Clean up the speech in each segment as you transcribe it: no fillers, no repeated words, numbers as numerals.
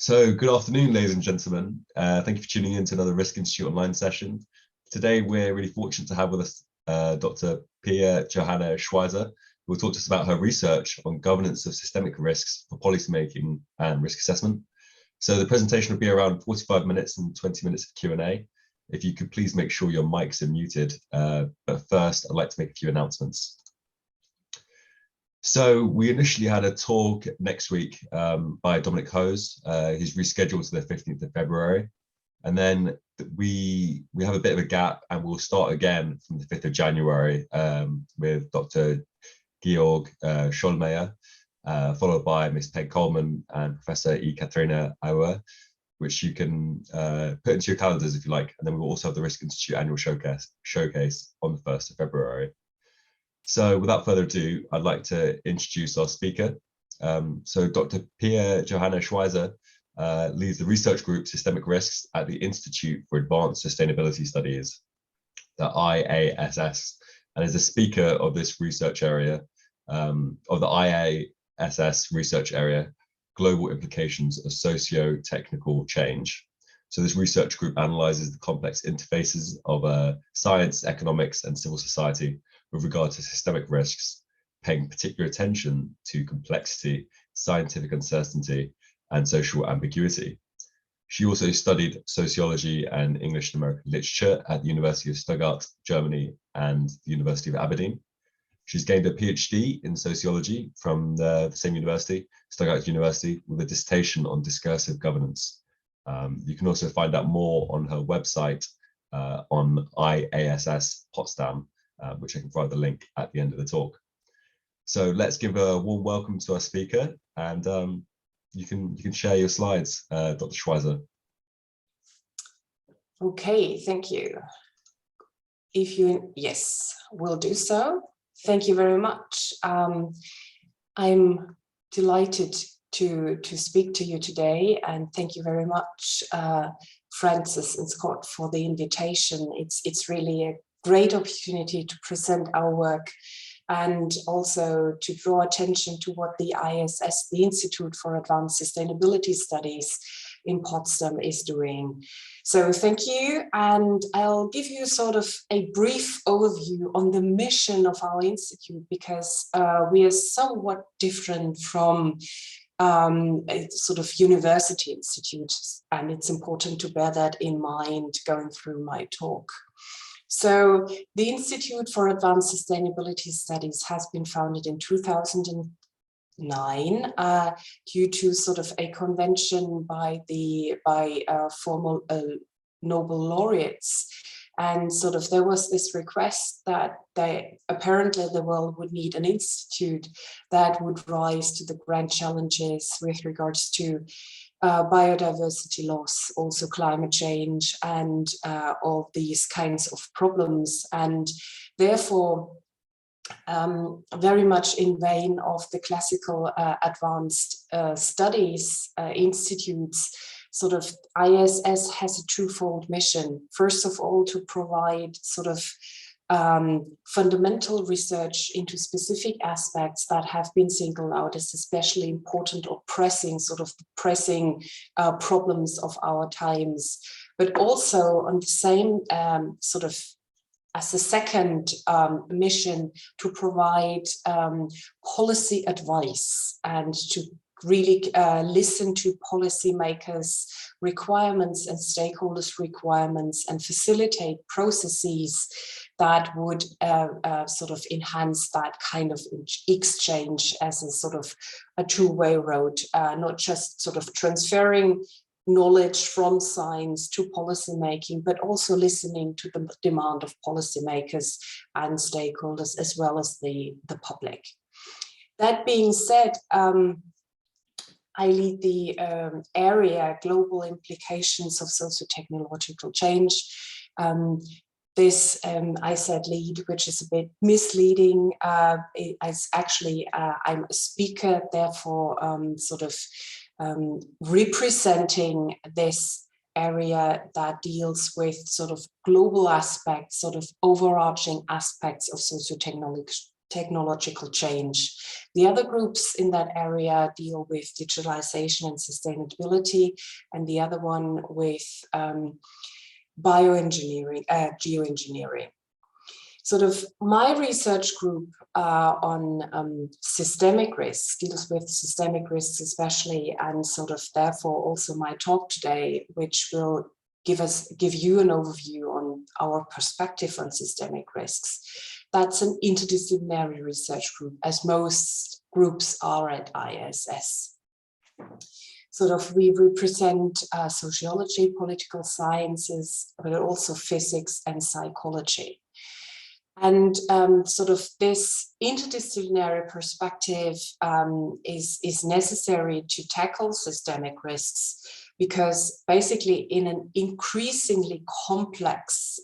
So good afternoon, ladies and gentlemen. Thank you for tuning in to another Risk Institute online session. Today, we're really fortunate to have with us Dr. Pia-Joanna Schweizer, who will talk to us about her research on governance of systemic risks for policymaking and risk assessment. So the presentation will be around 45 minutes and 20 minutes of Q&A. If you could please make sure your mics are muted. But first, I'd like to make a few announcements. So we initially had a talk next week by Dominic Hose. He's rescheduled to the 15th of February. And then we have a bit of a gap and we'll start again from the 5th of January with Dr. Georg Schollmeyer, followed by Ms. Peg Coleman and Professor E. Katharina Auer, which you can put into your calendars if you like. And then we'll also have the Risk Institute annual showcase on the 1st of February. So without further ado, I'd like to introduce our speaker. So Dr. Pia-Joanna Schweizer leads the research group Systemic Risks at the Institute for Advanced Sustainability Studies, the IASS, and is the speaker of this research area, of the IASS research area, Global Implications of Socio-Technical Change. So this research group analyzes the complex interfaces of science, economics, and civil society with regard to systemic risks, paying particular attention to complexity, scientific uncertainty, and social ambiguity. She also studied sociology and English and American literature at the University of Stuttgart, Germany, and the University of Aberdeen. She's gained a PhD in sociology from the same university, Stuttgart University, with a dissertation on discursive governance. You can also find out more on her website on IASS Potsdam, which I can provide the link at the end of the talk. So let's give a warm welcome to our speaker, and you can share your slides, Dr. Schweizer. Okay, thank you. Yes, we'll do so. Thank you very much. I'm delighted to speak to you today, and thank you very much, Francis and Scott, for the invitation. It's really a great opportunity to present our work and also to draw attention to what the ISS, the Institute for Advanced Sustainability Studies in Potsdam, is doing. So thank you, and I'll give you sort of a brief overview on the mission of our institute, because we are somewhat different from a sort of university institutes, and it's important to bear that in mind going through my talk. So the Institute for Advanced Sustainability Studies has been founded in 2009 due to sort of a convention by former Nobel laureates. And sort of there was this request that apparently the world would need an institute that would rise to the grand challenges with regards to biodiversity loss, also climate change, and all these kinds of problems. And therefore, very much in vein of the classical advanced studies institutes, sort of ISS has a twofold mission. First of all, to provide sort of fundamental research into specific aspects that have been singled out as especially important or pressing, sort of pressing problems of our times, but also on the same sort of as a second mission to provide policy advice and to really listen to policymakers' requirements and stakeholders' requirements and facilitate processes that would sort of enhance that kind of exchange as a sort of a two-way road, not just sort of transferring knowledge from science to policymaking, but also listening to the demand of policymakers and stakeholders as well as the public. That being said, I lead the area Global Implications of Socio-Technological Change. This, I said lead, which is a bit misleading. As actually, I'm a speaker, therefore sort of representing this area that deals with sort of global aspects, sort of overarching aspects of technological change. The other groups in that area deal with digitalization and sustainability, and the other one with bioengineering, geoengineering. Sort of my research group on systemic risks deals with systemic risks especially, and sort of therefore also my talk today, which will give you an overview on our perspective on systemic risks. That's an interdisciplinary research group, as most groups are at ISS. Sort of we represent sociology, political sciences, but also physics and psychology. And sort of this interdisciplinary perspective is necessary to tackle systemic risks, because basically in an increasingly complex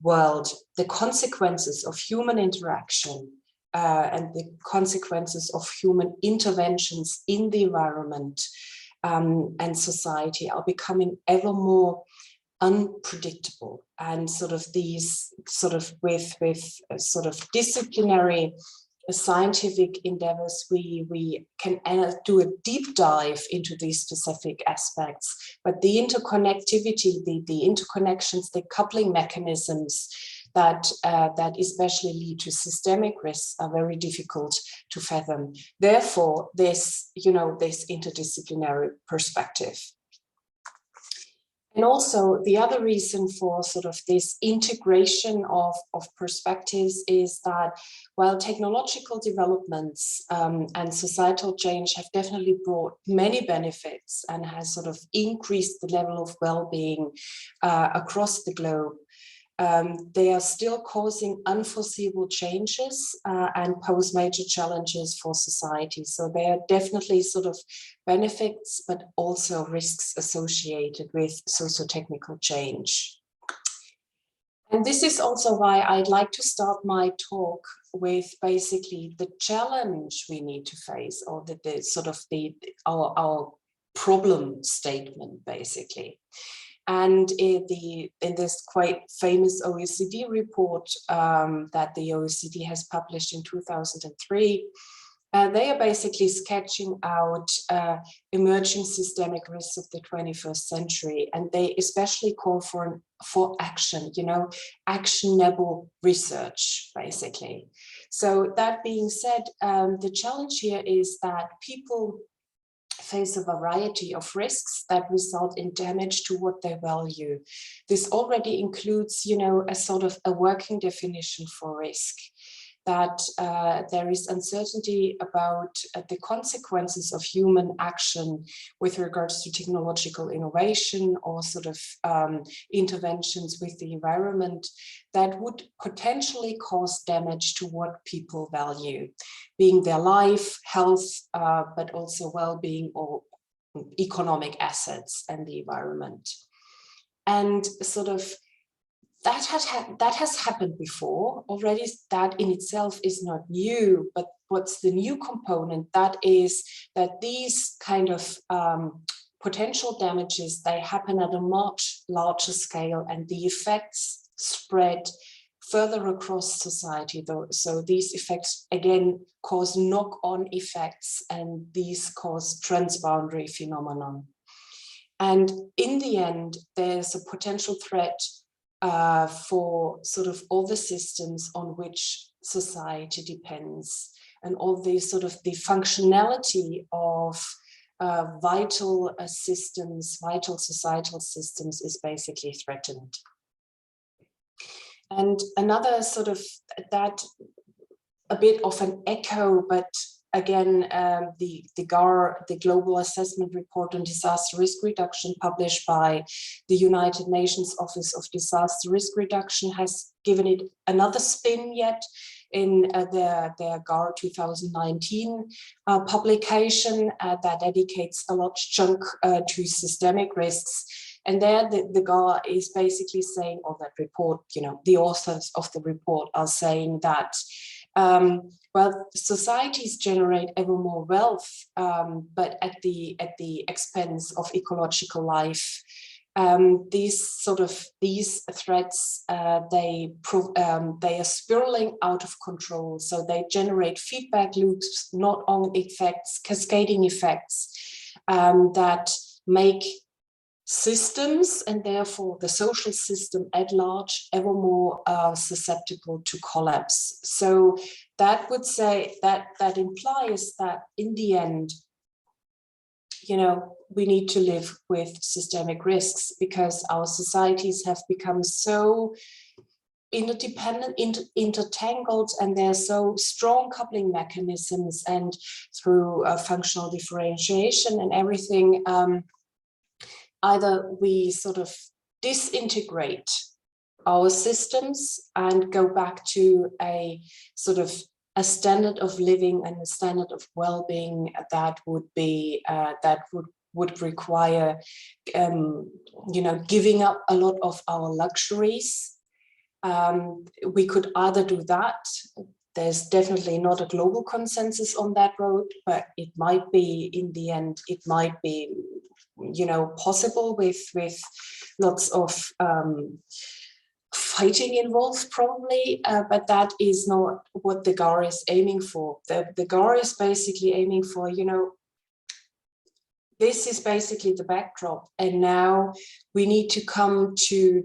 world, the consequences of human interaction and the consequences of human interventions in the environment and society are becoming ever more unpredictable. And sort of these sort of with sort of disciplinary scientific endeavors, we can do a deep dive into these specific aspects, but the interconnectivity, the interconnections, the coupling mechanisms that especially lead to systemic risks are very difficult to fathom. Therefore, this interdisciplinary perspective. And also the other reason for sort of this integration of perspectives is that while technological developments and societal change have definitely brought many benefits and has sort of increased the level of well-being across the globe, they are still causing unforeseeable changes and pose major challenges for society. So there are definitely sort of benefits, but also risks associated with socio-technical change. And this is also why I'd like to start my talk with basically the challenge we need to face, or our problem statement, basically. And in this quite famous OECD report that the OECD has published in 2003, they are basically sketching out emerging systemic risks of the 21st century, and they especially call for action, actionable research, basically. So that being said, the challenge here is that people face a variety of risks that result in damage to what they value. This already includes, a sort of a working definition for risk, that there is uncertainty about the consequences of human action with regards to technological innovation or sort of interventions with the environment that would potentially cause damage to what people value, being their life, health, but also well-being or economic assets and the environment. And sort of that has happened before already. That in itself is not new, but what's the new component? That is that these kind of potential damages, they happen at a much larger scale, and the effects spread further across society, though. So these effects again cause knock-on effects, and these cause transboundary phenomenon. And in the end, there's a potential threat for sort of all the systems on which society depends, and all the sort of the functionality of vital systems, vital societal systems is basically threatened. And another sort of that, a bit of an echo, but again, the GAR, the Global Assessment Report on Disaster Risk Reduction, published by the United Nations Office of Disaster Risk Reduction, has given it another spin yet in their GAR 2019 publication that dedicates a large chunk to systemic risks. And there the GAR is basically saying, or that report, the authors of the report are saying that well, societies generate ever more wealth, but at the expense of ecological life These threats, they are spiraling out of control. So they generate feedback loops, knock-on effects, cascading effects that make systems, and therefore the social system at large, ever more susceptible to collapse. So that would say that implies that in the end, we need to live with systemic risks, because our societies have become so interdependent, intertangled, and there are so strong coupling mechanisms, and through functional differentiation and everything, either we sort of disintegrate our systems and go back to a sort of a standard of living and a standard of well-being that would be would require giving up a lot of our luxuries. We could either do that. There's definitely not a global consensus on that road, but it might be, in the end, it might be possible with lots of fighting involved, probably, but that is not what the GAR is aiming for. The GAR is basically aiming for, this is basically the backdrop, and now we need to come to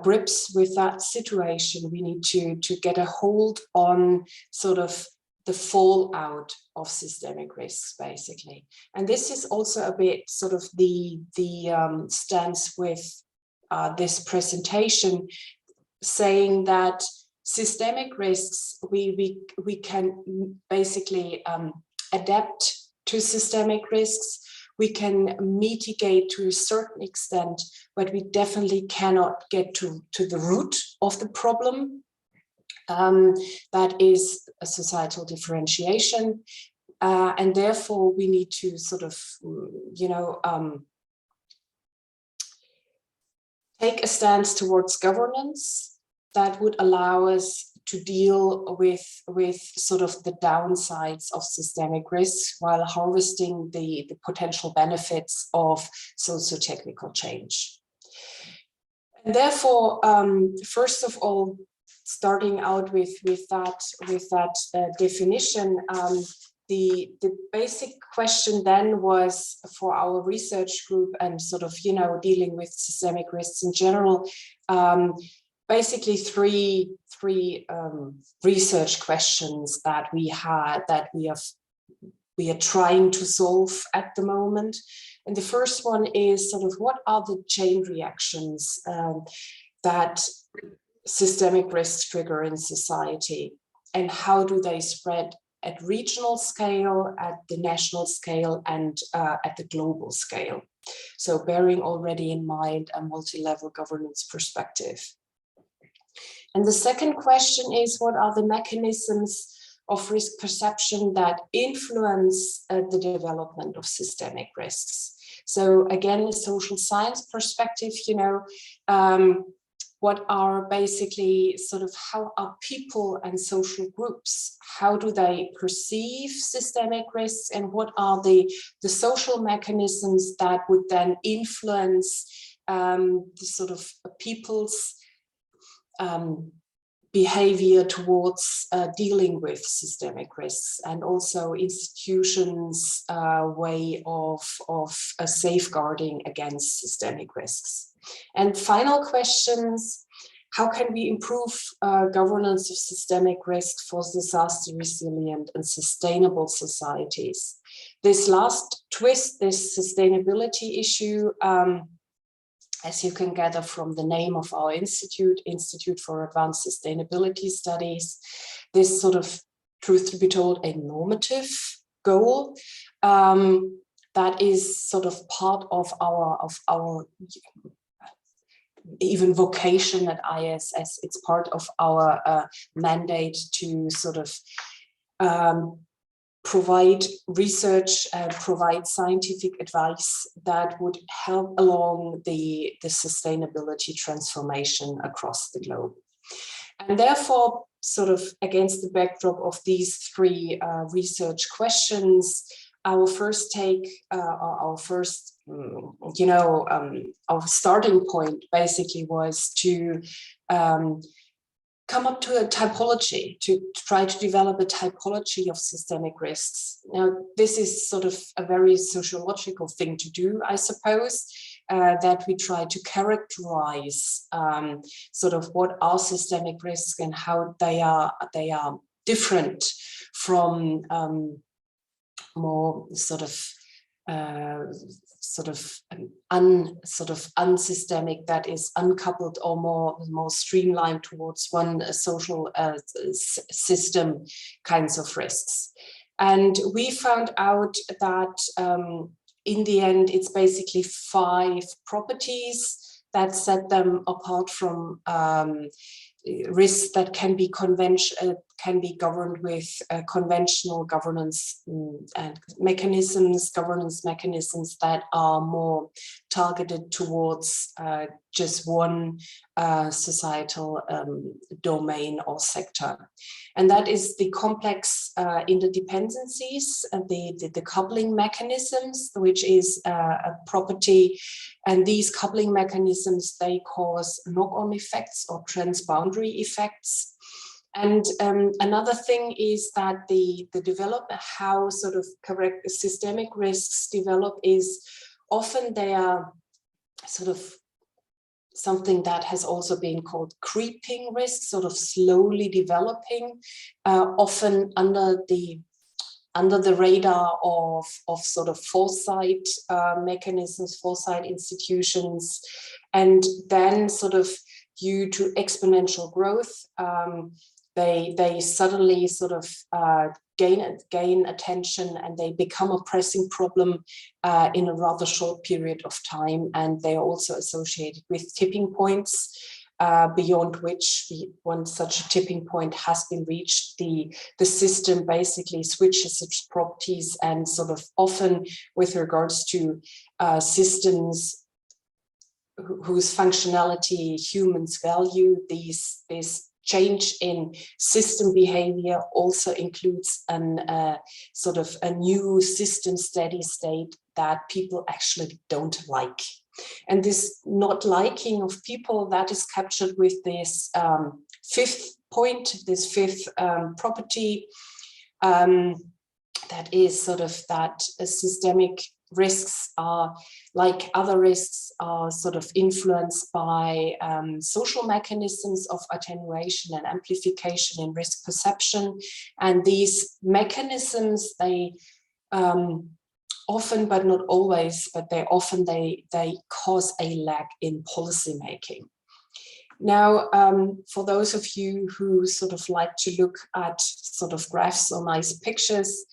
grips with that situation. We need to get a hold on sort of the fallout of systemic risks, basically. And this is also a bit sort of the stance with this presentation, saying that systemic risks, we can basically adapt to systemic risks. We can mitigate to a certain extent, but we definitely cannot get to the root of the problem. That is a societal differentiation. And therefore we need to sort of, take a stance towards governance that would allow us to deal with sort of the downsides of systemic risks while harvesting the potential benefits of socio-technical change. And therefore, first of all, starting out with that definition, the basic question then was for our research group, and sort of dealing with systemic risks in general, basically three research questions that we are trying to solve at the moment. And the first one is sort of, what are the chain reactions that systemic risks trigger in society, and how do they spread at regional scale, at the national scale, and at the global scale? So bearing already in mind a multi-level governance perspective. And the second question is, what are the mechanisms of risk perception that influence the development of systemic risks? So again, a social science perspective, what are basically sort of, how are people and social groups, how do they perceive systemic risks, and what are the social mechanisms that would then influence the sort of people's behavior towards dealing with systemic risks, and also institutions' way of safeguarding against systemic risks. And final questions, how can we improve governance of systemic risk for disaster resilient and sustainable societies? This last twist, this sustainability issue, as you can gather from the name of our institute, Institute for Advanced Sustainability Studies, this sort of, truth to be told, a normative goal that is sort of part of our even vocation at ISS. It's part of our mandate to sort of provide research, provide scientific advice that would help along the sustainability transformation across the globe. And therefore, sort of against the backdrop of these three research questions, our first take, our first, our starting point basically was to come up to a typology, to try to develop a typology of systemic risks. Now, this is sort of a very sociological thing to do, I suppose, that we try to characterize sort of what are systemic risks and how they are different from more sort of unsystemic, that is uncoupled or more streamlined towards one social system kinds of risks. And we found out that in the end, it's basically 5 properties that set them apart from risks that can be governed with conventional governance and governance mechanisms that are more targeted towards just one societal domain or sector. And that is the complex interdependencies, the coupling mechanisms, which is a property. And these coupling mechanisms, they cause knock-on effects or transboundary effects. And another thing is that the development, how sort of correct systemic risks develop, is often they are sort of something that has also been called creeping risks, sort of slowly developing, often under the radar of sort of foresight mechanisms, foresight institutions, and then sort of due to exponential growth, they suddenly sort of gain attention, and they become a pressing problem in a rather short period of time. And they are also associated with tipping points, beyond which, once such a tipping point has been reached, the system basically switches its properties, and sort of often with regards to systems whose functionality humans value, this change in system behavior also includes sort of a new system steady state that people actually don't like. And this not liking of people, that is captured with this 5th point, this 5th property, that is sort of that systemic risks are, like other risks, are sort of influenced by social mechanisms of attenuation and amplification in risk perception. And these mechanisms, they often, but not always, but they cause a lag in policymaking. Now, for those of you who sort of like to look at sort of graphs or nice pictures,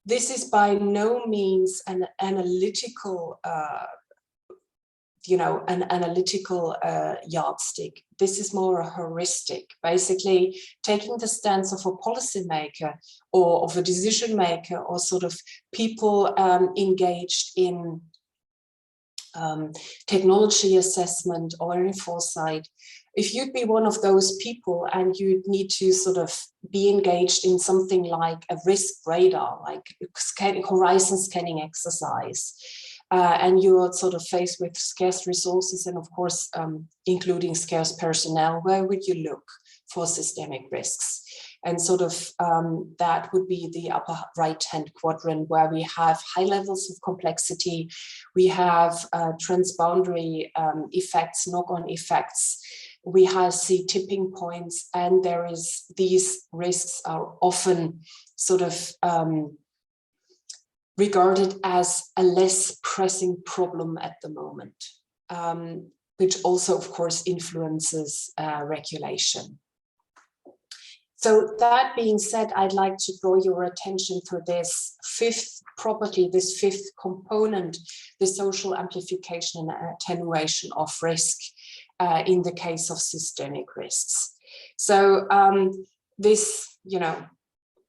this is by no means an analytical, yardstick. This is more a heuristic, basically taking the stance of a policymaker or of a decision maker, or sort of people engaged in technology assessment or in foresight. If you'd be one of those people and you'd need to sort of be engaged in something like a risk radar, like horizon scanning exercise, and you're sort of faced with scarce resources and of course, including scarce personnel, where would you look for systemic risks? And sort of that would be the upper right-hand quadrant, where we have high levels of complexity. We have transboundary effects, knock-on effects. We see tipping points, and these risks are often sort of regarded as a less pressing problem at the moment, which also, of course, influences regulation. So that being said, I'd like to draw your attention to this 5th property, this 5th component, the social amplification and attenuation of risk in the case of systemic risks. So this,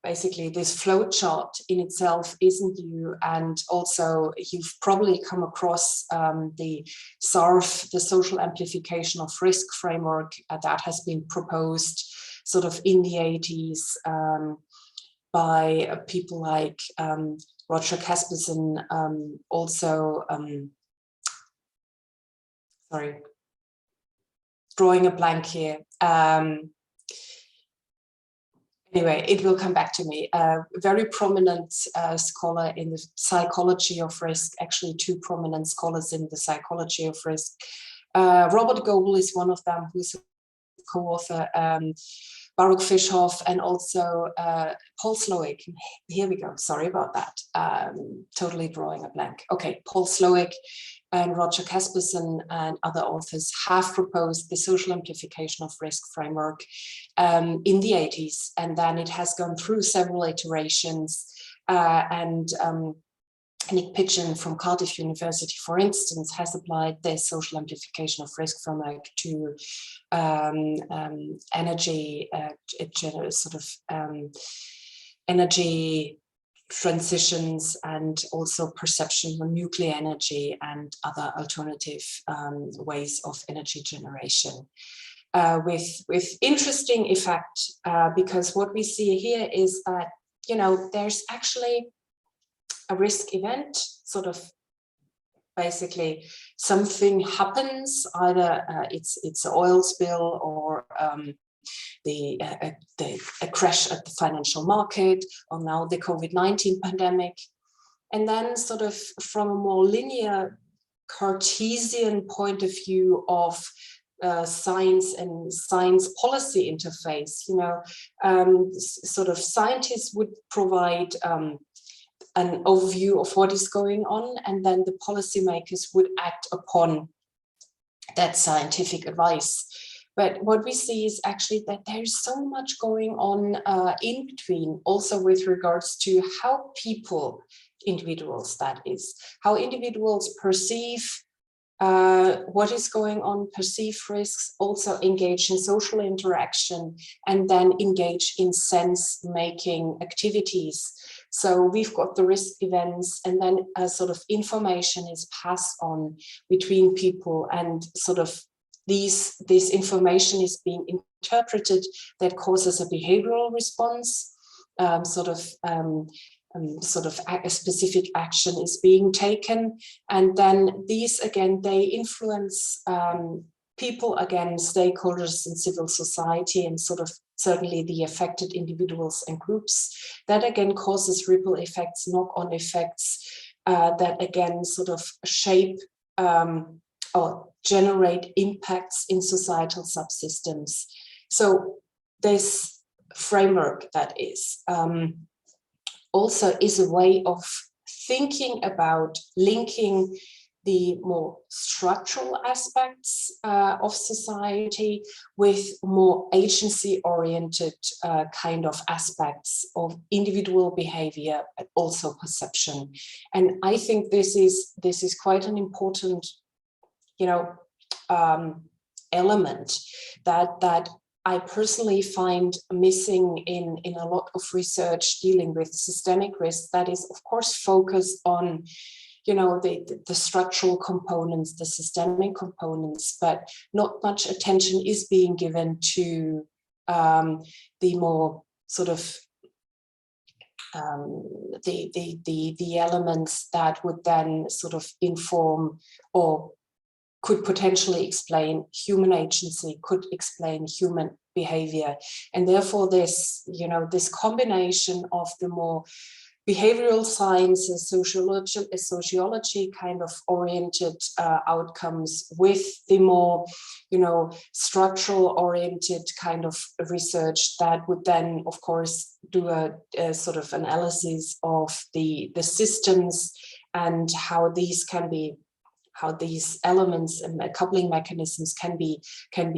basically this flow chart in itself isn't new, and also you've probably come across the SARF, the social amplification of risk framework that has been proposed sort of in the 80s by people like Roger Kasperson also, sorry, drawing a blank here. Anyway, it will come back to me. A very prominent scholar in the psychology of risk, actually two prominent scholars in the psychology of risk. Robert Goebel is one of them, who's a co-author, Baruch Fischhoff, and also Paul Slowick. Here we go, sorry about that. Totally drawing a blank. Okay, Paul Slowick and Roger Kasperson and other authors have proposed the social amplification of risk framework in the 80s, and then it has gone through several iterations, and Nick Pigeon from Cardiff University, for instance, has applied the social amplification of risk framework to energy, energy transitions, and also perception of nuclear energy and other alternative ways of energy generation. With interesting effect, because what we see here is that, you know, there's actually a risk event, sort of basically something happens, either it's an oil spill or a crash at the financial market, or now the COVID-19 pandemic. And then sort of from a more linear Cartesian point of view of science and science policy interface, you know, sort of scientists would provide an overview of what is going on, and then the policymakers would act upon that scientific advice. But what we see is actually that there's so much going on in between, also with regards to how people, individuals that is, how individuals perceive what is going on, perceive risks, also engage in social interaction, and then engage in sense-making activities. So we've got the risk events, and then a sort of information is passed on between people, and sort of this information is being interpreted that causes a behavioral response, sort of a specific action is being taken, and then these again, they influence people, again, stakeholders in civil society, and sort of certainly the affected individuals and groups. That again causes ripple effects, knock-on effects that again sort of shape or generate impacts in societal subsystems. So this framework that is also is a way of thinking about linking the more structural aspects of society with more agency-oriented kind of aspects of individual behavior, but also perception. And I think this is quite an important, you know, element that I personally find missing in a lot of research dealing with systemic risk, that is, of course, focused on, you know, the structural components, the systemic components, but not much attention is being given to the more sort of the elements that would then sort of inform or could potentially explain human agency, could explain human behavior. And therefore this, you know, this combination of the more behavioral sciences, sociology kind of oriented outcomes with the more, you know, structural oriented kind of research that would then, of course, do a sort of analysis of the systems and how these can be, how these elements and coupling mechanisms can be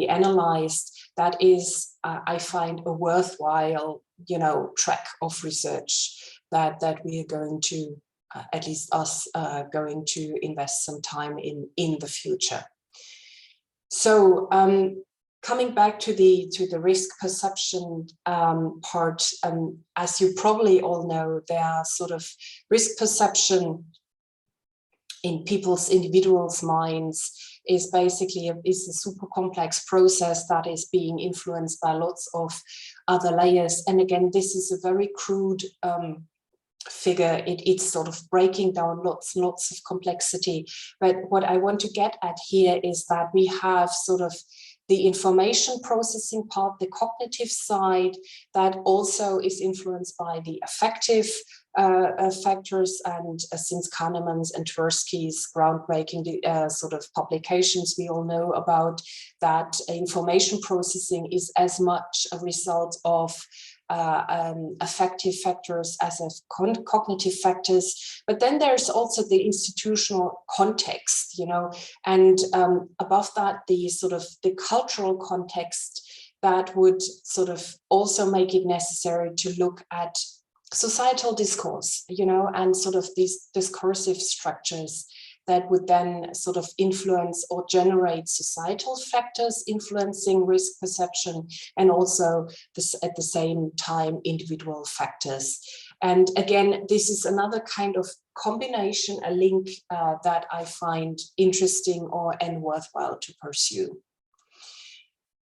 analyzed. That is, I find, a worthwhile, you know, track of research that we are going to, at least us, going to invest some time in the future. So coming back to the risk perception part, as you probably all know, there are sort of risk perception in individuals' minds is basically a super complex process that is being influenced by lots of other layers. And again, this is a very crude figure. It's sort of breaking down lots of complexity. But what I want to get at here is that we have sort of the information processing part, the cognitive side, that also is influenced by the affective factors. And since Kahneman's and Tversky's groundbreaking sort of publications we all know about, that information processing is as much a result of affective factors as of cognitive factors. But then there's also the institutional context, you know, and above that, the sort of the cultural context that would sort of also make it necessary to look at societal discourse, you know, and sort of these discursive structures that would then sort of influence or generate societal factors influencing risk perception, and also this, at the same time, individual factors. And again, this is another kind of combination, a link that I find interesting and worthwhile to pursue.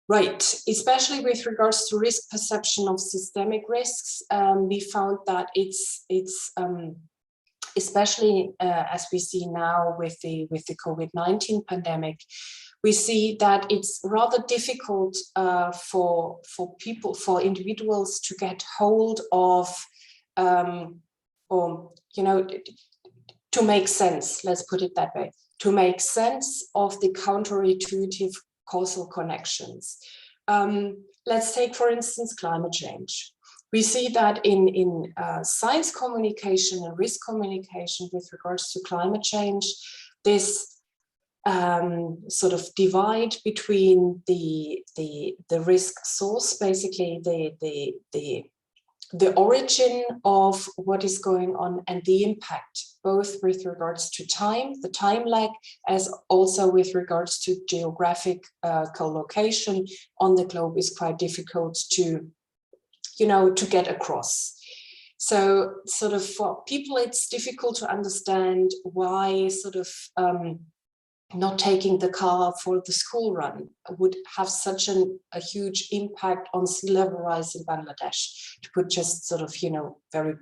Right, especially with regards to risk perception of systemic risks, we found that it's especially as we see now with the COVID-19 pandemic, we see that it's rather difficult for people, for individuals to get hold of, or, you know, to make sense, let's put it that way, to make sense of the counterintuitive causal connections. Let's take, for instance, climate change. We see that in science communication and risk communication with regards to climate change, this sort of divide between the risk source, basically the origin of what is going on, and the impact, both with regards to time, the time lag, as also with regards to geographic co-location on the globe, is quite difficult to, you know, to get across. So sort of for people, it's difficult to understand why sort of not taking the car for the school run would have such a huge impact on sea level rise in Bangladesh, to put just sort of, you know, very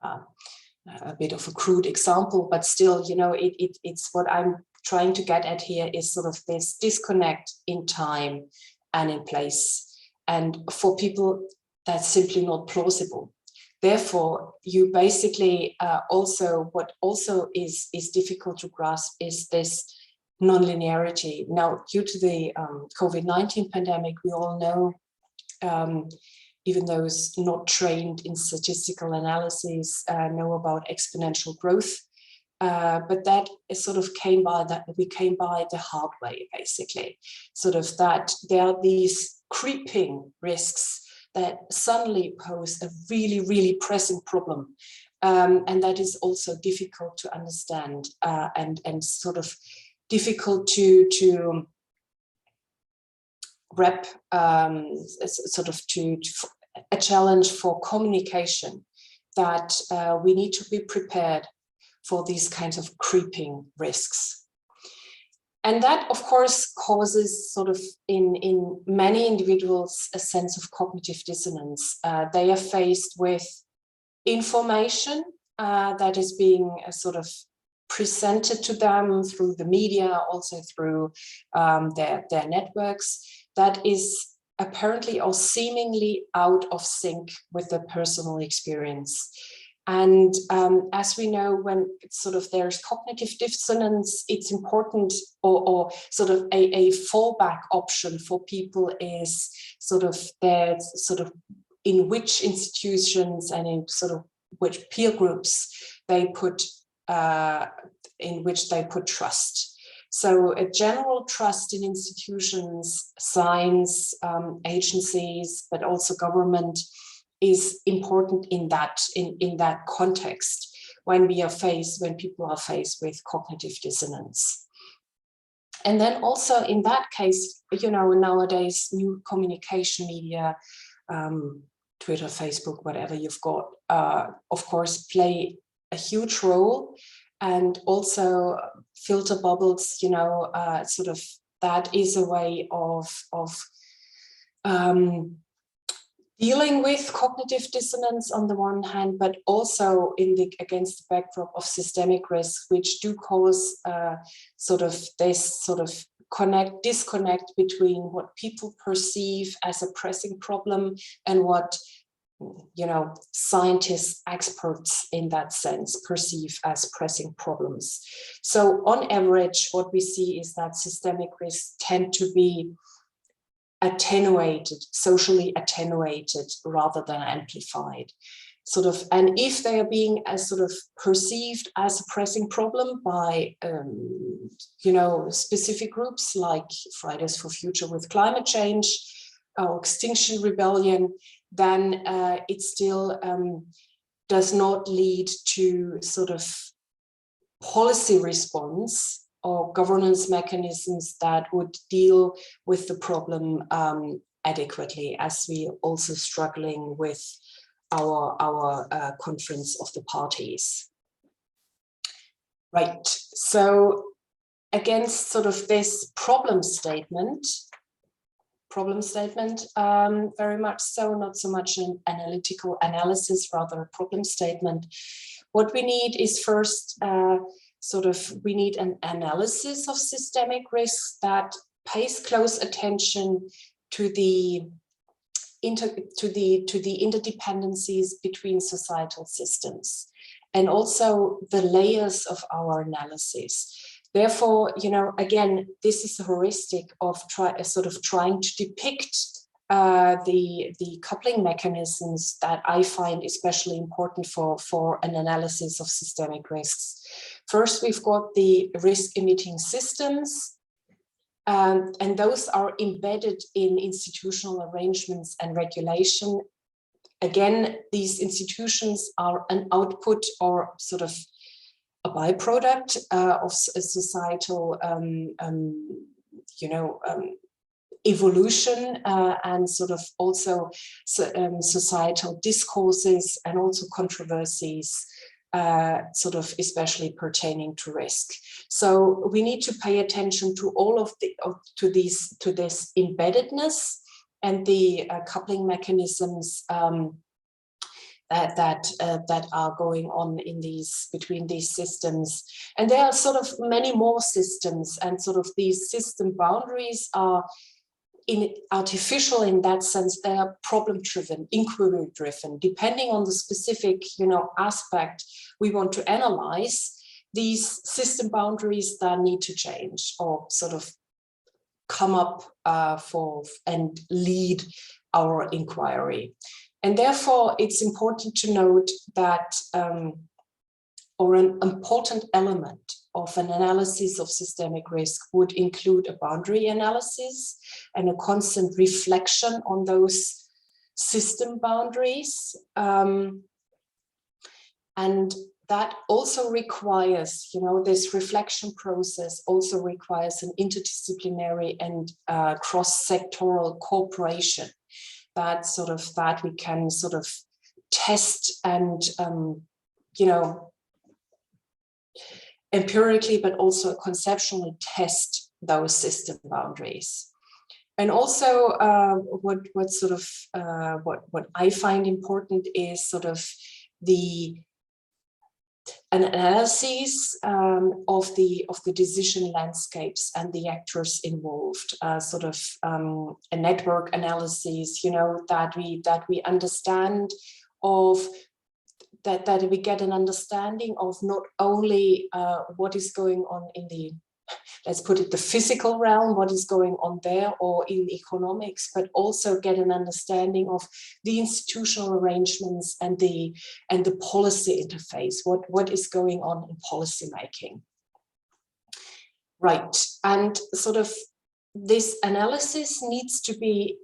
a bit of a crude example, but still, you know, it's what I'm trying to get at here is sort of this disconnect in time and in place. And for people, that's simply not plausible. Therefore, you basically also, what also is difficult to grasp is this nonlinearity. Now, due to the COVID-19 pandemic, we all know, even those not trained in statistical analysis know about exponential growth. But that is sort of we came by the hard way, basically. Sort of that there are these creeping risks that suddenly pose a really, really pressing problem. And that is also difficult to understand and sort of difficult to wrap, sort of to a challenge for communication, that we need to be prepared for these kinds of creeping risks. And that, of course, causes sort of in many individuals a sense of cognitive dissonance. They are faced with information that is being sort of presented to them through the media, also through their networks, that is apparently or seemingly out of sync with their personal experience. And as we know, when sort of there's cognitive dissonance, it's important, or sort of a fallback option for people is sort of their sort of in which institutions and in sort of which peer groups they put in which they put trust. So a general trust in institutions, science, agencies, but also government is important in that context when people are faced with cognitive dissonance. And then also in that case, you know, nowadays new communication media, Twitter, Facebook, whatever you've got, of course, play a huge role, and also filter bubbles, you know, sort of that is a way of dealing with cognitive dissonance on the one hand, but also against the backdrop of systemic risks, which do cause this disconnect between what people perceive as a pressing problem and what scientists, experts in that sense perceive as pressing problems. So on average, what we see is that systemic risks tend to be attenuated, socially attenuated rather than amplified. And if they are being as perceived as a pressing problem by specific groups like Fridays for Future with climate change or Extinction Rebellion, then it still does not lead to policy response or governance mechanisms that would deal with the problem adequately, as we also struggling with our conference of the parties. Right, so against this problem statement, very much so, not so much an analytical analysis, rather a problem statement. What we need is first, we need an analysis of systemic risks that pays close attention to the interdependencies between societal systems, and also the layers of our analysis. Therefore, again, this is a heuristic of trying to depict the coupling mechanisms that I find especially important for an analysis of systemic risks. First, we've got the risk emitting systems, and those are embedded in institutional arrangements and regulation. Again, these institutions are an output or a byproduct of a societal evolution and also societal discourses and also controversies, especially pertaining to risk. So we need to pay attention to all of this embeddedness and the coupling mechanisms that are going on between these systems. And there are many more systems, and these system boundaries are artificial in that sense. They are problem-driven, inquiry-driven, depending on the specific aspect we want to analyze. These system boundaries that need to change or come up and lead our inquiry. And therefore, it's important to note that, or an important element of an analysis of systemic risk would include a boundary analysis and a constant reflection on those system boundaries. And that also requires, this reflection process also requires an interdisciplinary and cross-sectoral cooperation. That we can test and empirically, but also conceptually test those system boundaries. And also, what I find important is an analysis of the decision landscapes and the actors involved, a network analysis, that we understand of that we get an understanding of not only what is going on in the, let's put it, the physical realm, what is going on there, or in economics, but also get an understanding of the institutional arrangements and the policy interface, what is going on in policy making. Right, and this analysis needs to be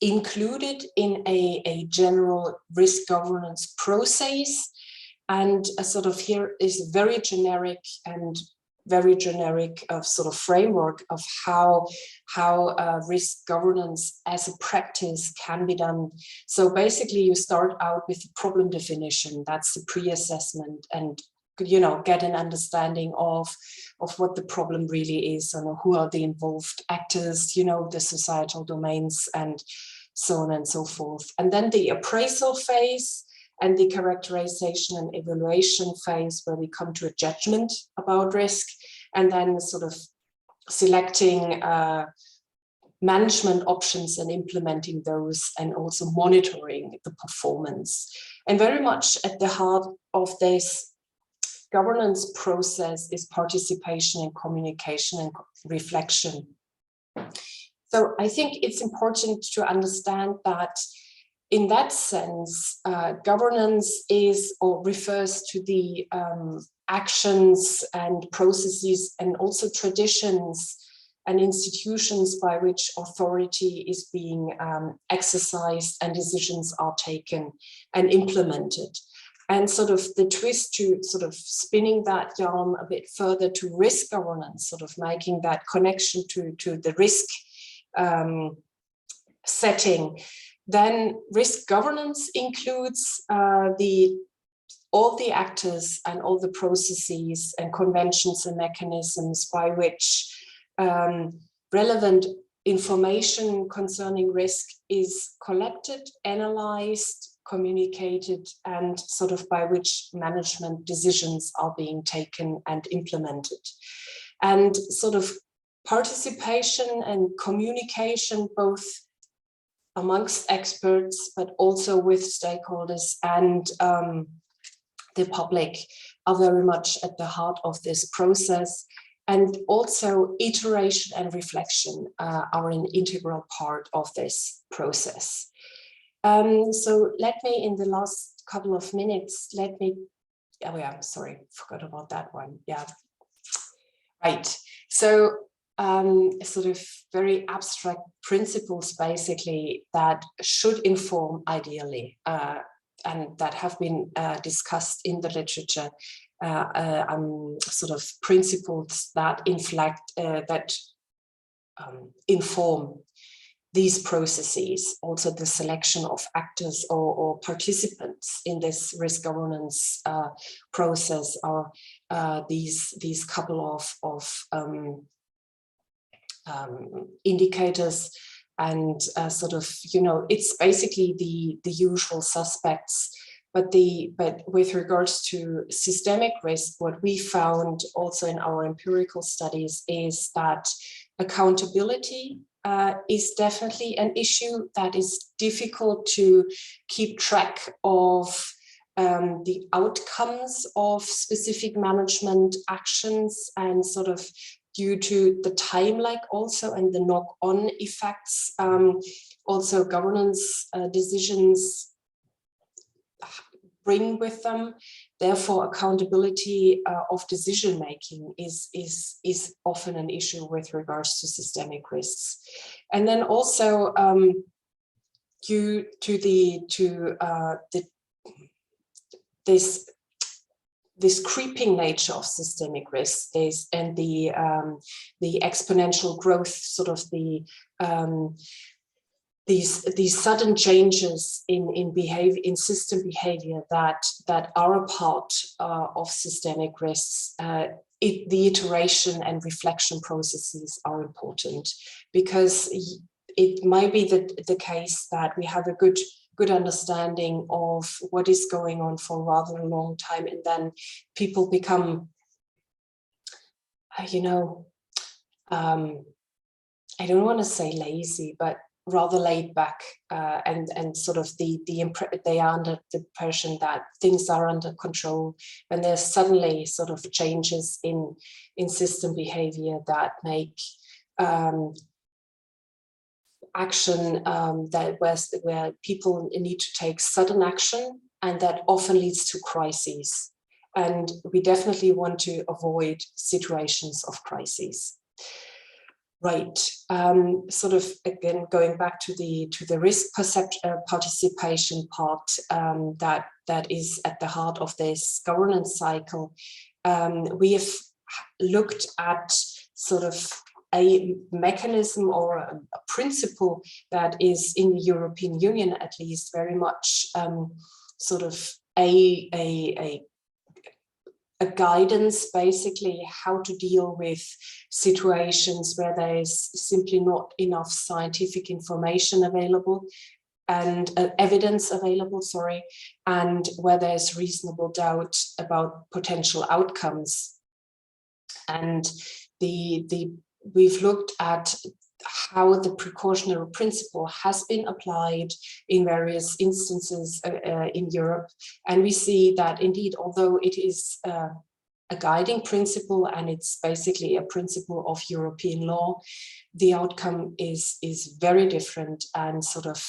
included in a general risk governance process, and here is very generic framework of how risk governance as a practice can be done. So basically, you start out with the problem definition. That's the pre-assessment, and get an understanding of what the problem really is and who are the involved actors, the societal domains, and so on and so forth. And then the appraisal phase and the characterization and evaluation phase, where we come to a judgment about risk, and then sort of selecting management options and implementing those, and also monitoring the performance. And very much at the heart of this governance process is participation and communication and reflection. So I think it's important to understand that in that sense, governance is or refers to the actions and processes and also traditions and institutions by which authority is being exercised and decisions are taken and implemented. And sort of the twist to sort of spinning that yarn a bit further to risk governance, sort of making that connection to the risk setting, then risk governance includes all the actors and all the processes and conventions and mechanisms by which relevant information concerning risk is collected, analyzed, communicated, and sort of by which management decisions are being taken and implemented. And sort of participation and communication, both amongst experts, but also with stakeholders and the public, are very much at the heart of this process. And also iteration and reflection are an integral part of this process. So let me, in the last couple of minutes, oh yeah, sorry, forgot about that one. Yeah, right. So sort of very abstract principles, basically, that should inform ideally, and that have been discussed in the literature, sort of principles that inform these processes, also the selection of actors or participants in this risk governance process, are these couple of indicators, and sort of, you know, it's basically the usual suspects. But with regards to systemic risk, what we found also in our empirical studies is that accountability is definitely an issue that is difficult to keep track of the outcomes of specific management actions, and sort of due to the time lag also and the knock-on effects. Also governance decisions bring with them. Therefore, accountability of decision making is often an issue with regards to systemic risks. And then also due to this creeping nature of systemic risk and the exponential growth, sort of these sudden changes in behavior, in system behavior that are a part of systemic risks, the iteration and reflection processes are important, because it might be the case that we have a good understanding of what is going on for a rather long time, and then people become, you know, I don't want to say lazy, but rather laid back, and sort of they are under the impression that things are under control, when there's suddenly sort of changes in system behavior that make action where people need to take sudden action, and that often leads to crises. And we definitely want to avoid situations of crises. Right. Sort of again going back to the risk participation part, that is at the heart of this governance cycle. We have looked at sort of a mechanism or a principle that is in the European Union, at least, very much sort of a a guidance, basically how to deal with situations where there is simply not enough scientific information available and evidence available, sorry, and where there's reasonable doubt about potential outcomes. And we've looked at how the precautionary principle has been applied in various instances in Europe. And we see that indeed, although it is a guiding principle and it's basically a principle of European law, the outcome is very different, and sort of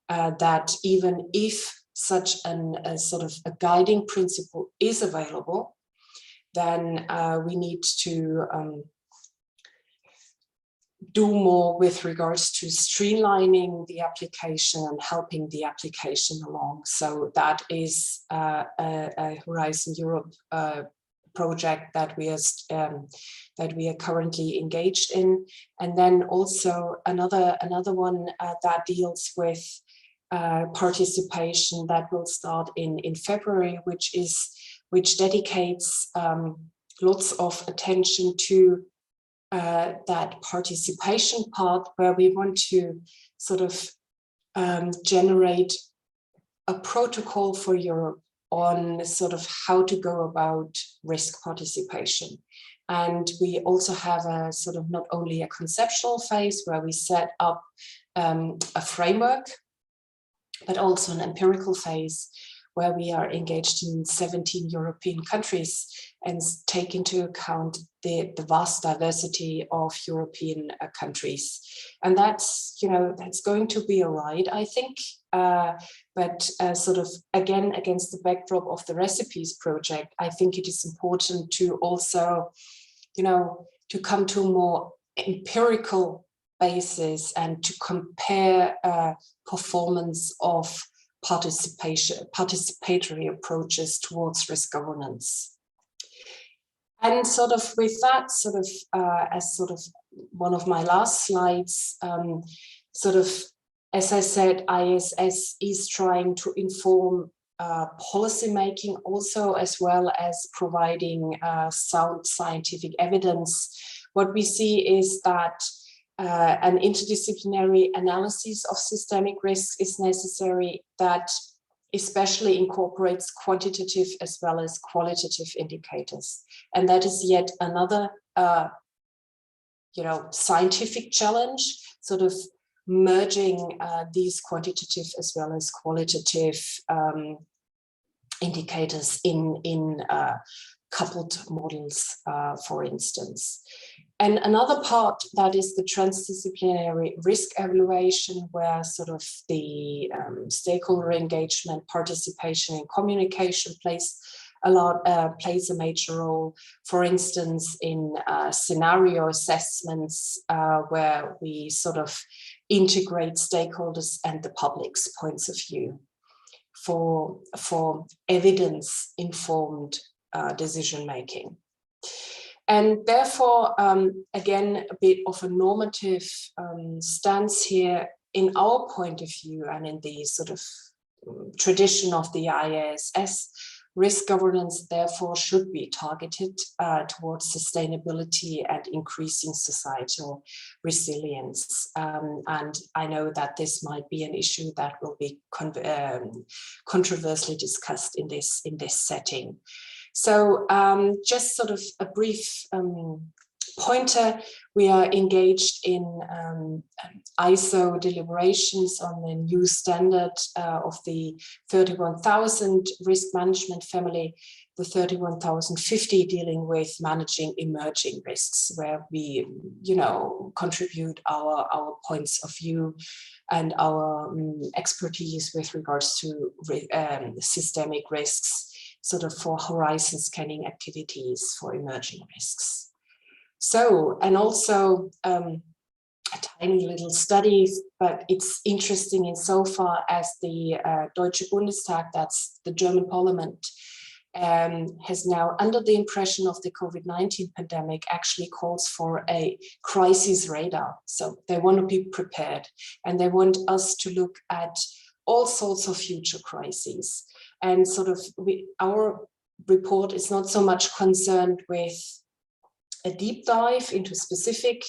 that even if such a sort of a guiding principle is available, then we need to do more with regards to streamlining the application and helping the application along. So that is a Horizon Europe project that we are currently engaged in. And then also another one that deals with participation, that will start in February, which dedicates lots of attention to that participation part, where we want to sort of generate a protocol for Europe on sort of how to go about risk participation. And we also have a sort of not only a conceptual phase where we set up a framework, but also an empirical phase where we are engaged in 17 European countries and take into account the vast diversity of European countries. And that's, that's going to be a ride, I think, but sort of, again, against the backdrop of the Recipes project, I think it is important to also, to come to a more empirical basis and to compare performance of participatory approaches towards risk governance. And sort of with that, sort of as sort of one of my last slides, sort of, as I said, ISS is trying to inform policymaking also, as well as providing sound scientific evidence. What we see is that an interdisciplinary analysis of systemic risks is necessary, that especially incorporates quantitative as well as qualitative indicators. And that is yet another, scientific challenge, sort of merging these quantitative as well as qualitative indicators in coupled models, for instance. And another part, that is the transdisciplinary risk evaluation, where sort of the stakeholder engagement, participation, and communication plays a major role. For instance, in scenario assessments, where we sort of integrate stakeholders and the public's points of view for evidence-informed decision making. And therefore, again, a bit of a normative stance here in our point of view, and in the sort of tradition of the ISS, risk governance therefore should be targeted towards sustainability and increasing societal resilience. And I know that this might be an issue that will be controversially discussed in this setting. So just sort of a brief pointer, we are engaged in ISO deliberations on the new standard of the 31,000 risk management family, the 31,050 dealing with managing emerging risks, where we, contribute our points of view and our expertise with regards to systemic risks, sort of for horizon scanning activities for emerging risks. So, and also a tiny little study, but it's interesting insofar as the Deutsche Bundestag, that's the German parliament, has now, under the impression of the COVID-19 pandemic, actually calls for a crisis radar. So they want to be prepared, and they want us to look at all sorts of future crises. And sort of our report is not so much concerned with a deep dive into specific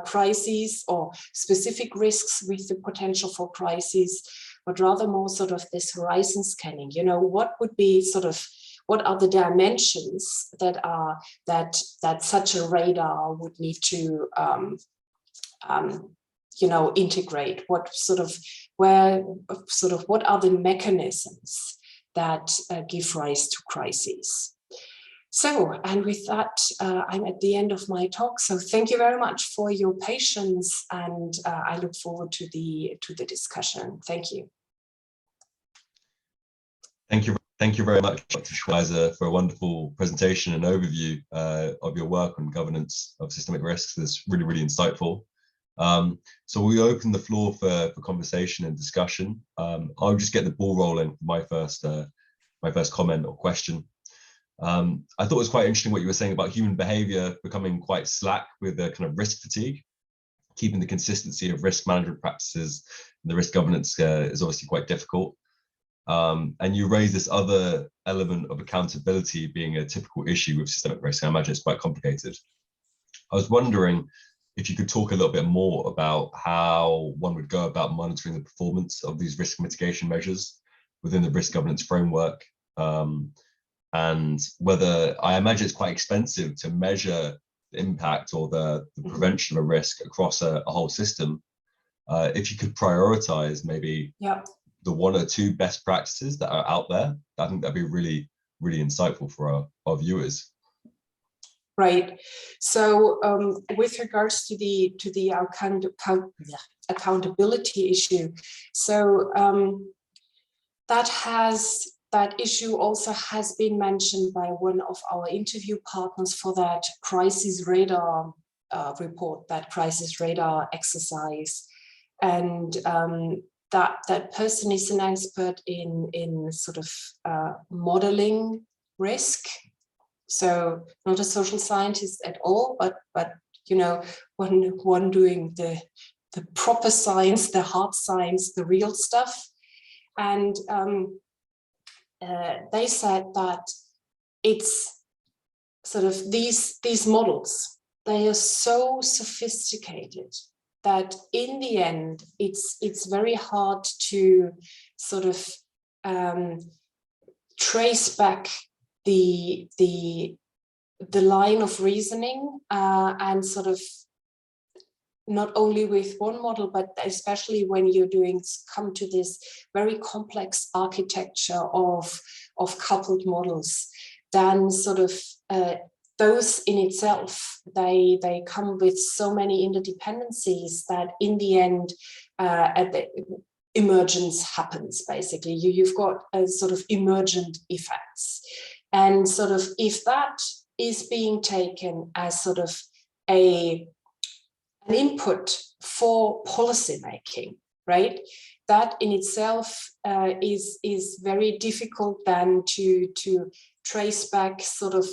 crises or specific risks with the potential for crises, but rather more sort of this horizon scanning. You know, what would be sort of, what are the dimensions that are that such a radar would need to you know, integrate? What sort of, what are the mechanisms that give rise to crises? So, and with that, I'm at the end of my talk. So thank you very much for your patience, and I look forward to the discussion. Thank you. Thank you very much, Dr. Schweizer, for a wonderful presentation and overview of your work on governance of systemic risks. It's really, really insightful. So we open the floor for conversation and discussion. I'll just get the ball rolling for my first comment or question. I thought it was quite interesting what you were saying about human behavior becoming quite slack with the kind of risk fatigue. Keeping the consistency of risk management practices and the risk governance is obviously quite difficult. And you raise this other element of accountability being a typical issue with systemic risk. I imagine it's quite complicated. I was wondering if you could talk a little bit more about how one would go about monitoring the performance of these risk mitigation measures within the risk governance framework, and whether, I imagine it's quite expensive to measure the impact or the prevention of a risk across a whole system. If you could prioritize maybe the one or two best practices that are out there, I think that'd be really, really insightful for our viewers. Right. So with regards to the accountability issue, so that issue also has been mentioned by one of our interview partners for that crisis radar report, that crisis radar exercise, and that person is an expert in sort of modeling risk. So not a social scientist at all, but you know, one doing the proper science, the hard science, the real stuff. And they said that it's sort of these models, they are so sophisticated that in the end it's very hard to sort of trace back the line of reasoning, and sort of not only with one model, but especially when you're come to this very complex architecture of coupled models, then sort of those in itself, they come with so many interdependencies that in the end emergence happens. Basically, you've got a sort of emergent effects. And sort of if that is being taken as sort of an input for policymaking, right? That in itself is very difficult then to trace back sort of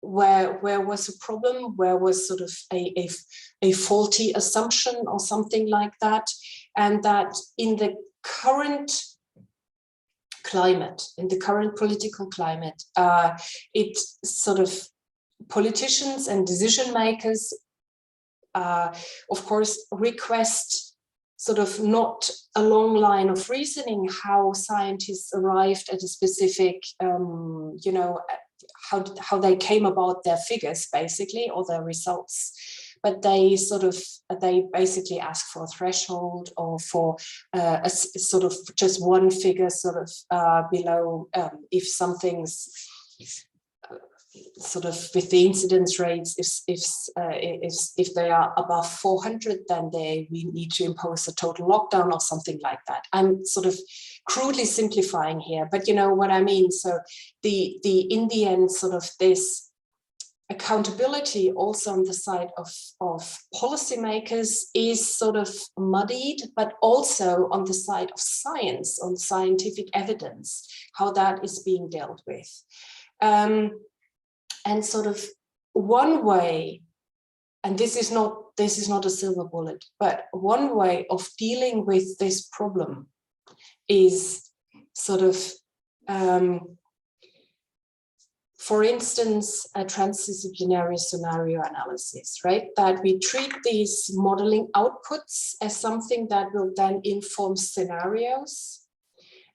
where was a problem, where was sort of a faulty assumption or something like that, and that in the current climate, in the current political climate, it sort of politicians and decision makers, of course, request sort of not a long line of reasoning how scientists arrived at a specific, you know, how they came about their figures, basically, or their results. But they basically ask for a threshold or for a sort of just one figure sort of below, if something's sort of with the incidence rates, if they are above 400, then we need to impose a total lockdown or something like that. I'm sort of crudely simplifying here, but you know what I mean. So in the end, sort of this accountability also on the side of policymakers is sort of muddied, but also on the side of science, on scientific evidence, how that is being dealt with. And sort of one way, and this is not a silver bullet, but one way of dealing with this problem is sort of for instance, a transdisciplinary scenario analysis, right? That we treat these modeling outputs as something that will then inform scenarios.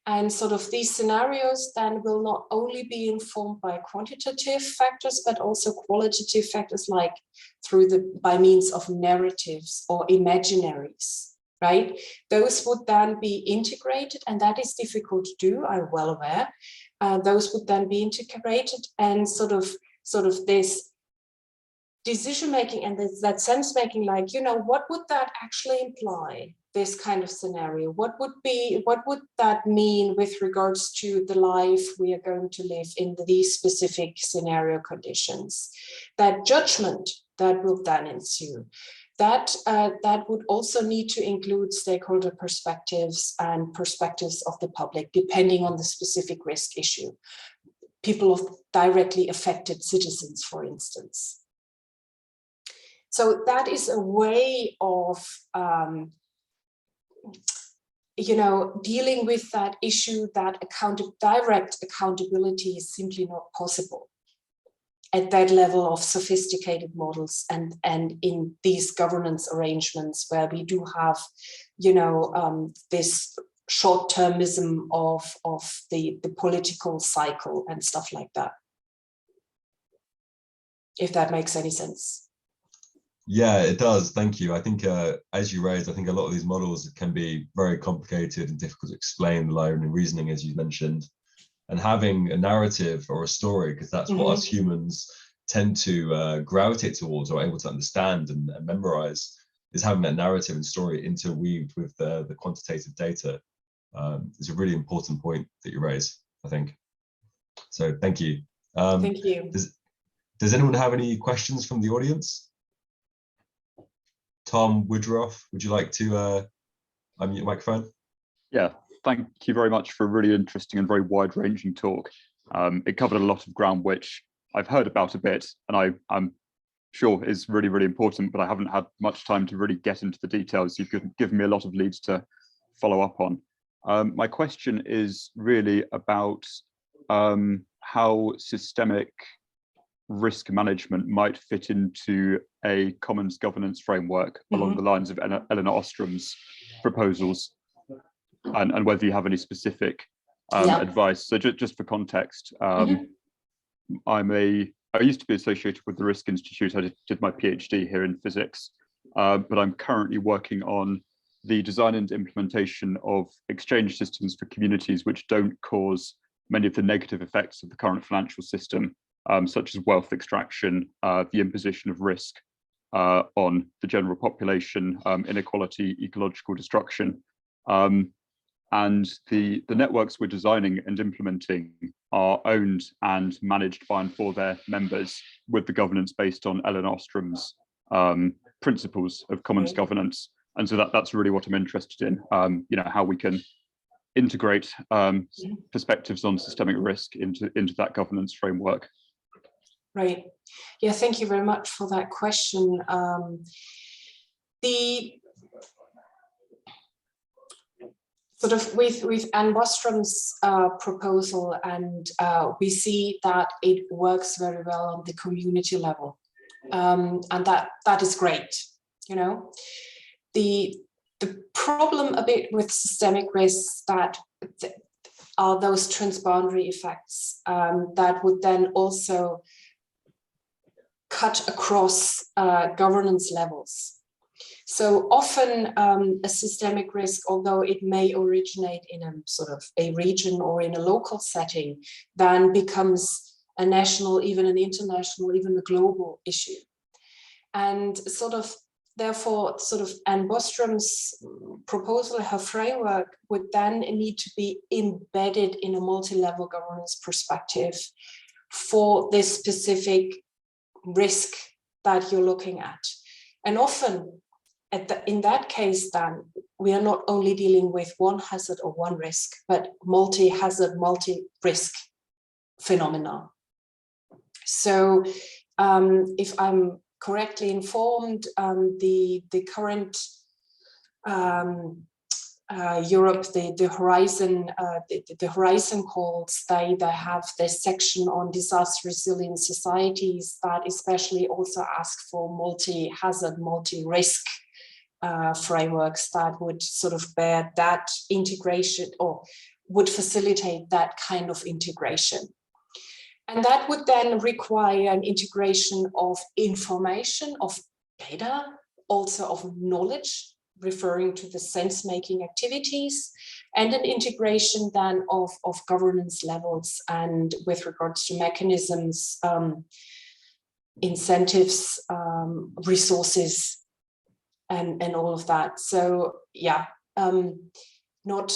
And sort of these scenarios then will not only be informed by quantitative factors, but also qualitative factors, like by means of narratives or imaginaries, right? Those would then be integrated, and that is difficult to do, I'm well aware. Those would then be integrated, and sort of this decision making and that sense making, like, you know, what would that actually imply, this kind of scenario? What would that mean with regards to the life we are going to live in these specific scenario conditions? That judgment that will then ensue, that would also need to include stakeholder perspectives and perspectives of the public, depending on the specific risk issue. People of directly affected citizens, for instance. So that is a way of, you know, dealing with that issue, that direct accountability is simply not possible at that level of sophisticated models and in these governance arrangements where we do have, you know, this short-termism of the political cycle and stuff like that. If that makes any sense. Yeah, it does. Thank you. I think, as you raised, I think a lot of these models can be very complicated and difficult to explain, the line and reasoning, as you mentioned. And having a narrative or a story, because that's what us humans tend to gravitate towards or are able to understand and memorize, is having that narrative and story interweaved with the quantitative data. Is a really important point that you raise, I think. So thank you. Thank you. Does anyone have any questions from the audience? Tom Woodruff, would you like to unmute your microphone? Yeah, thank you very much for a really interesting and very wide-ranging talk. It covered a lot of ground which I've heard about a bit, and I'm sure is really, really important, but I haven't had much time to really get into the details. You've given me a lot of leads to follow up on. My question is really about how systemic risk management might fit into a commons governance framework along the lines of Elinor Ostrom's proposals, and whether you have any specific advice. So just for context, I used to be associated with the Risk Institute. I did my PhD here in physics, but I'm currently working on the design and implementation of exchange systems for communities which don't cause many of the negative effects of the current financial system, such as wealth extraction, the imposition of risk on the general population, inequality, ecological destruction. And the networks we're designing and implementing are owned and managed by and for their members, with the governance based on Elinor Ostrom's principles of commons governance. And so that's really what I'm interested in, you know, how we can integrate perspectives on systemic risk into that governance framework. Right. Yeah, thank you very much for that question. The sort of with Anne Bostrom's proposal, and we see that it works very well on the community level, and that is great. You know, the problem a bit with systemic risks that are those transboundary effects that would then also cut across governance levels. So often a systemic risk, although it may originate in a sort of a region or in a local setting, then becomes a national, even an international, even a global issue. And sort of, therefore, sort of Anne Bostrom's proposal, her framework, would then need to be embedded in a multi-level governance perspective for this specific risk that you're looking at. And often in that case, then we are not only dealing with one hazard or one risk, but multi-hazard, multi-risk phenomena. So if I'm correctly informed, the current Europe, the Horizon calls, they have this section on disaster resilient societies that especially also ask for multi-hazard, multi-risk frameworks that would sort of bear that integration or would facilitate that kind of integration. And that would then require an integration of information, of data, also of knowledge, referring to the sense-making activities, and an integration then of governance levels and with regards to mechanisms, incentives, resources, and all of that. So yeah, not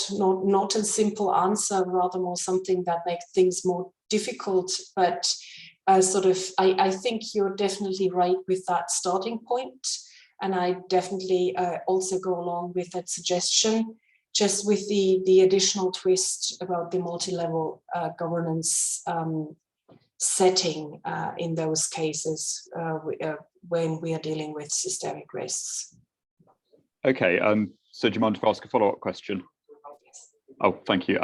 a simple answer, rather more something that makes things more difficult, but I think you're definitely right with that starting point. And I definitely also go along with that suggestion, just with the additional twist about the multi-level governance setting in those cases when we are dealing with systemic risks. Okay, so do you mind if I ask a follow-up question? Oh, thank you.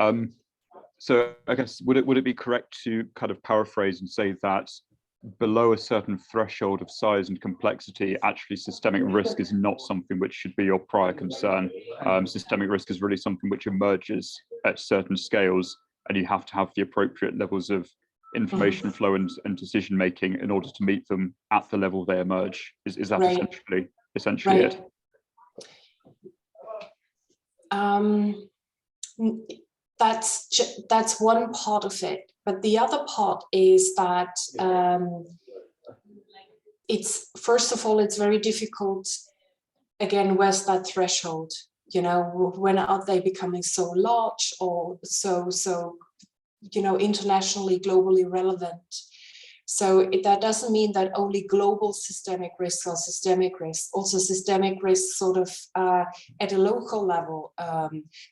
So I guess, would it be correct to kind of paraphrase and say that below a certain threshold of size and complexity, actually systemic risk is not something which should be your prior concern? Systemic risk is really something which emerges at certain scales, and you have to have the appropriate levels of information flow and decision making in order to meet them at the level they emerge. Is that right. essentially right. it? That's one part of it, but the other part is that it's, first of all, it's very difficult. Again, where's that threshold? You know, when are they becoming so large or so internationally, globally relevant? So that doesn't mean that only global systemic risks are systemic risks. Also systemic risks sort of at a local level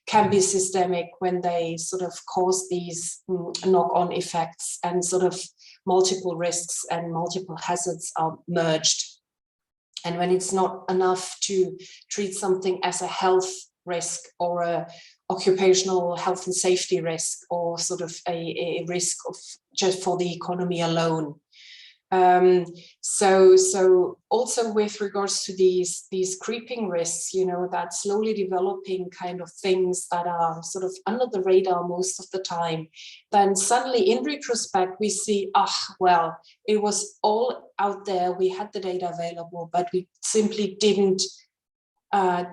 can be systemic when they sort of cause these knock-on effects and sort of multiple risks and multiple hazards are merged. And when it's not enough to treat something as a health risk or a occupational health and safety risk or sort of a risk of just for the economy alone. So also with regards to these creeping risks, you know, that slowly developing kind of things that are sort of under the radar most of the time, then suddenly in retrospect, we see, well, it was all out there. We had the data available, but we simply didn't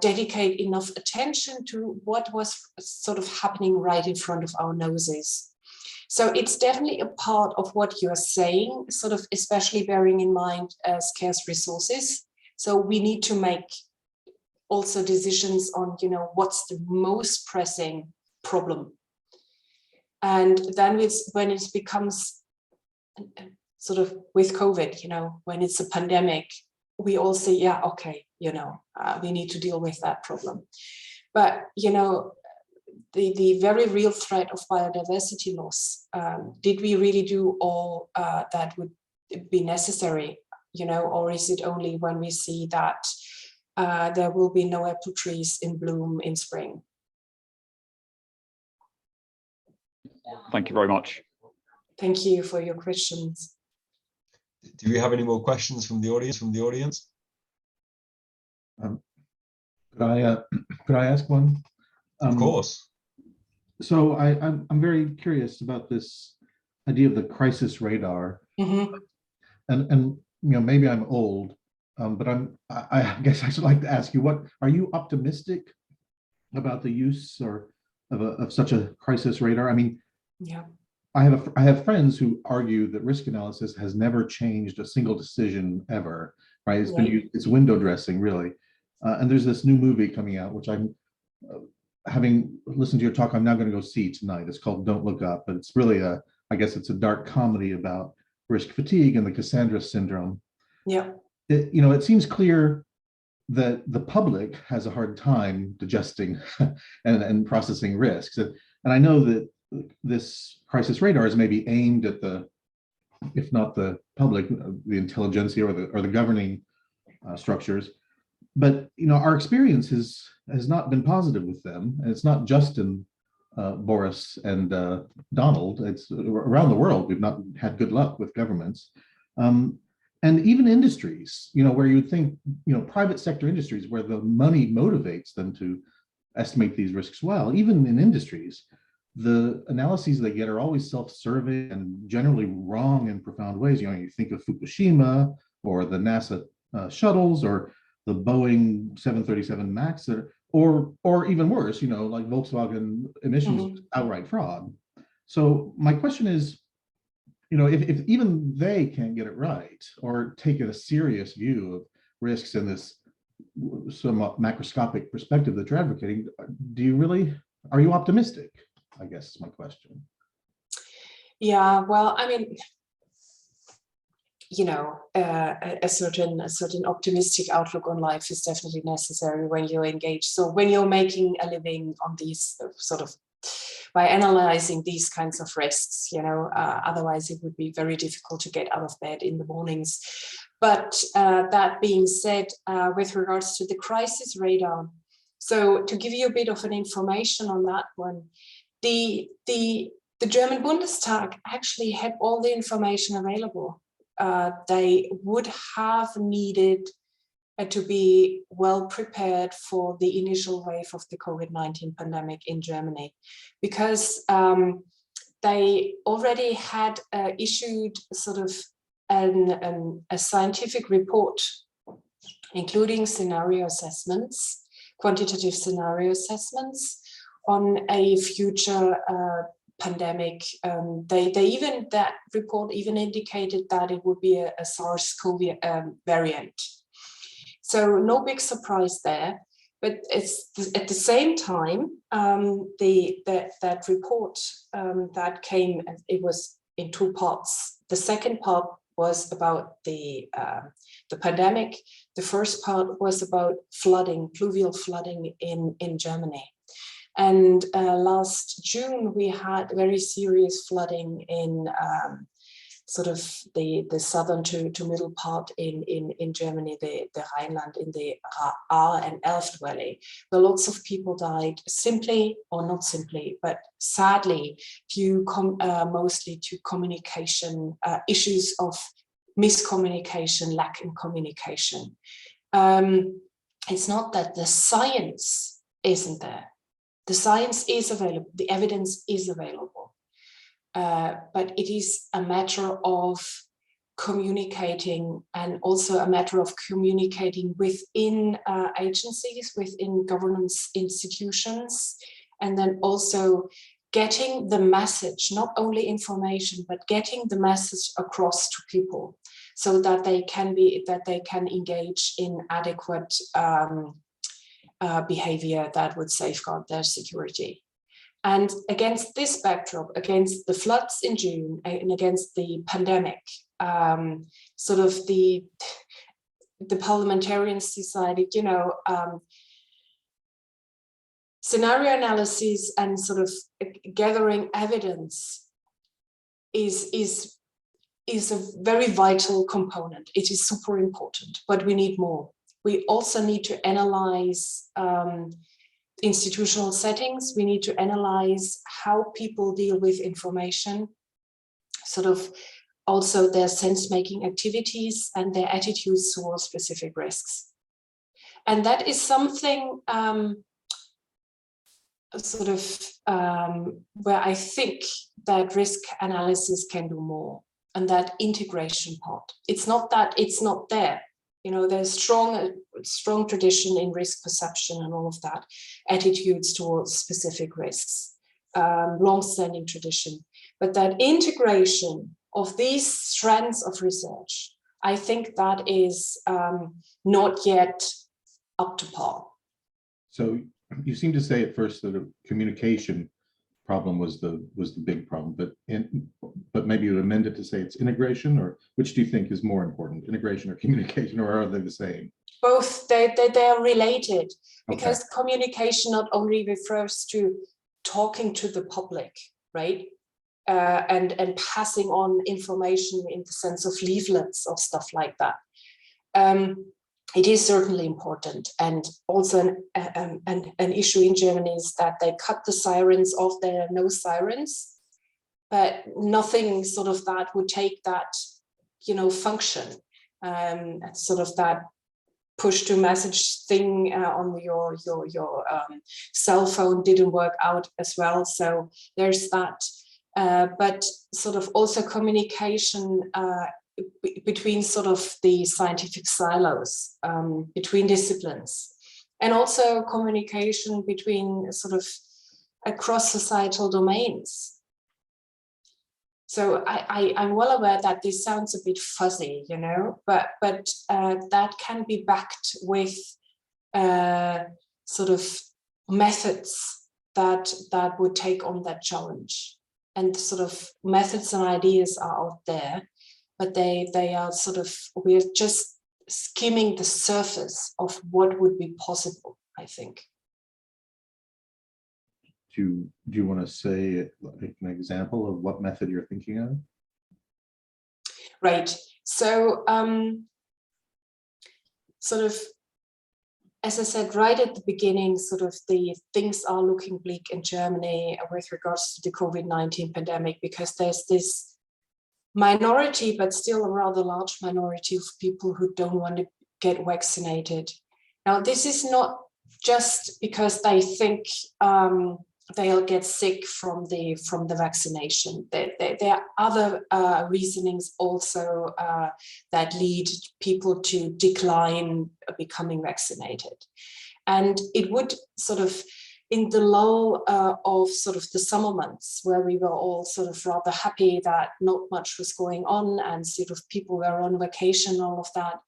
dedicate enough attention to what was sort of happening right in front of our noses. So it's definitely a part of what you're saying, sort of especially bearing in mind scarce resources. So we need to make also decisions on, you know, what's the most pressing problem. And then when it becomes sort of with COVID, you know, when it's a pandemic, we all say, yeah, okay, you know, we need to deal with that problem. But, you know, the very real threat of biodiversity loss, did we really do all that would be necessary, you know, or is it only when we see that there will be no apple trees in bloom in spring? Thank you very much. Thank you for your questions. Do we have any more questions from the audience? Could I ask one? Of course. So I'm very curious about this idea of the crisis radar, and you know, maybe I'm old, but I guess I should like to ask you, what are you optimistic about the use of such a crisis radar? I mean, yeah, I have friends who argue that risk analysis has never changed a single decision ever, right? It's been used, it's window dressing really, and there's this new movie coming out which I'm having listened to your talk, I'm now going to go see tonight. It's called Don't Look Up, but it's really I guess it's a dark comedy about risk fatigue and the Cassandra syndrome. Yeah. You know, it seems clear that the public has a hard time digesting and processing risks. And I know that this crisis radar is maybe aimed at if not the public, the intelligentsia or the governing structures. But our experience has not been positive with them, and it's not just in Boris and Donald. It's around the world. We've not had good luck with governments, and even industries. Where you'd think, private sector industries, where the money motivates them to estimate these risks well. Even in industries, the analyses they get are always self-serving and generally wrong in profound ways. You think of Fukushima or the NASA shuttles or the Boeing 737 MAX, or even worse, like Volkswagen emissions outright fraud. So my question is, if even they can't get it right or take a serious view of risks in this somewhat macroscopic perspective that you're advocating, are you optimistic? I guess is my question. Yeah, well, I mean, a certain optimistic outlook on life is definitely necessary when you're engaged. So when you're making a living on these by analyzing these kinds of risks, otherwise it would be very difficult to get out of bed in the mornings. But that being said, with regards to the crisis radar, so to give you a bit of an information on that one, the German Bundestag actually had all the information available. They would have needed to be well prepared for the initial wave of the COVID-19 pandemic in Germany, because they already had issued a scientific report, including scenario assessments, quantitative scenario assessments on a future pandemic. That report even indicated that it would be a SARS-CoV variant. So no big surprise there. But it's at the same time, that report that came, it was in two parts. The second part was about the pandemic. The first part was about flooding, pluvial flooding in Germany. And last June, we had very serious flooding in the southern to middle part in Germany, the Rhineland, in the Ahr and Elft Valley, where lots of people died simply, or not simply, but sadly, due mostly to communication, issues of miscommunication, lack in communication. It's not that the science isn't there. The science is available, the evidence is available, but it is a matter of communicating, and also a matter of communicating within agencies, within governance institutions, and then also getting the message, not only information, but getting the message across to people so that they can engage in adequate behavior that would safeguard their security. And against this backdrop, against the floods in June and against the pandemic, the parliamentarians decided, scenario analysis and gathering evidence is a very vital component. It is super important, but we need more. We also need to analyze institutional settings. We need to analyze how people deal with information, also their sense-making activities and their attitudes towards specific risks. And that is something where I think that risk analysis can do more, and that integration part. It's not that it's not there. There's strong tradition in risk perception and all of that, attitudes towards specific risks, long-standing tradition. But that integration of these strands of research, I think that is not yet up to par. So you seem to say at first that a communication problem was the big problem, but maybe you amend it to say it's integration, or which do you think is more important, integration or communication, or are they the same? Both, they are related, because communication not only refers to talking to the public, right? And passing on information in the sense of leaflets or stuff like that. it is certainly important. And also an issue in Germany is that they cut the sirens off. There are no sirens, but nothing sort of that would take that, function. Sort of that push to message thing on your cell phone didn't work out as well. So there's that, but sort of also communication between sort of the scientific silos, between disciplines, and also communication between sort of across societal domains. So I'm well aware that this sounds a bit fuzzy, but that can be backed with sort of methods that would take on that challenge. And sort of methods and ideas are out there, but they are sort of, we're just skimming the surface of what would be possible, I think. Do you want to say like an example of what method you're thinking of? Right. So sort of, as I said right at the beginning, sort of the things are looking bleak in Germany with regards to the COVID-19 pandemic, because there's this minority, but still a rather large minority of people who don't want to get vaccinated. Now, this is not just because they think they'll get sick from the vaccination. There are other reasonings also that lead people to decline becoming vaccinated. And it would sort of, in the lull of sort of the summer months, where we were all sort of rather happy that not much was going on and sort of people were on vacation, all of that,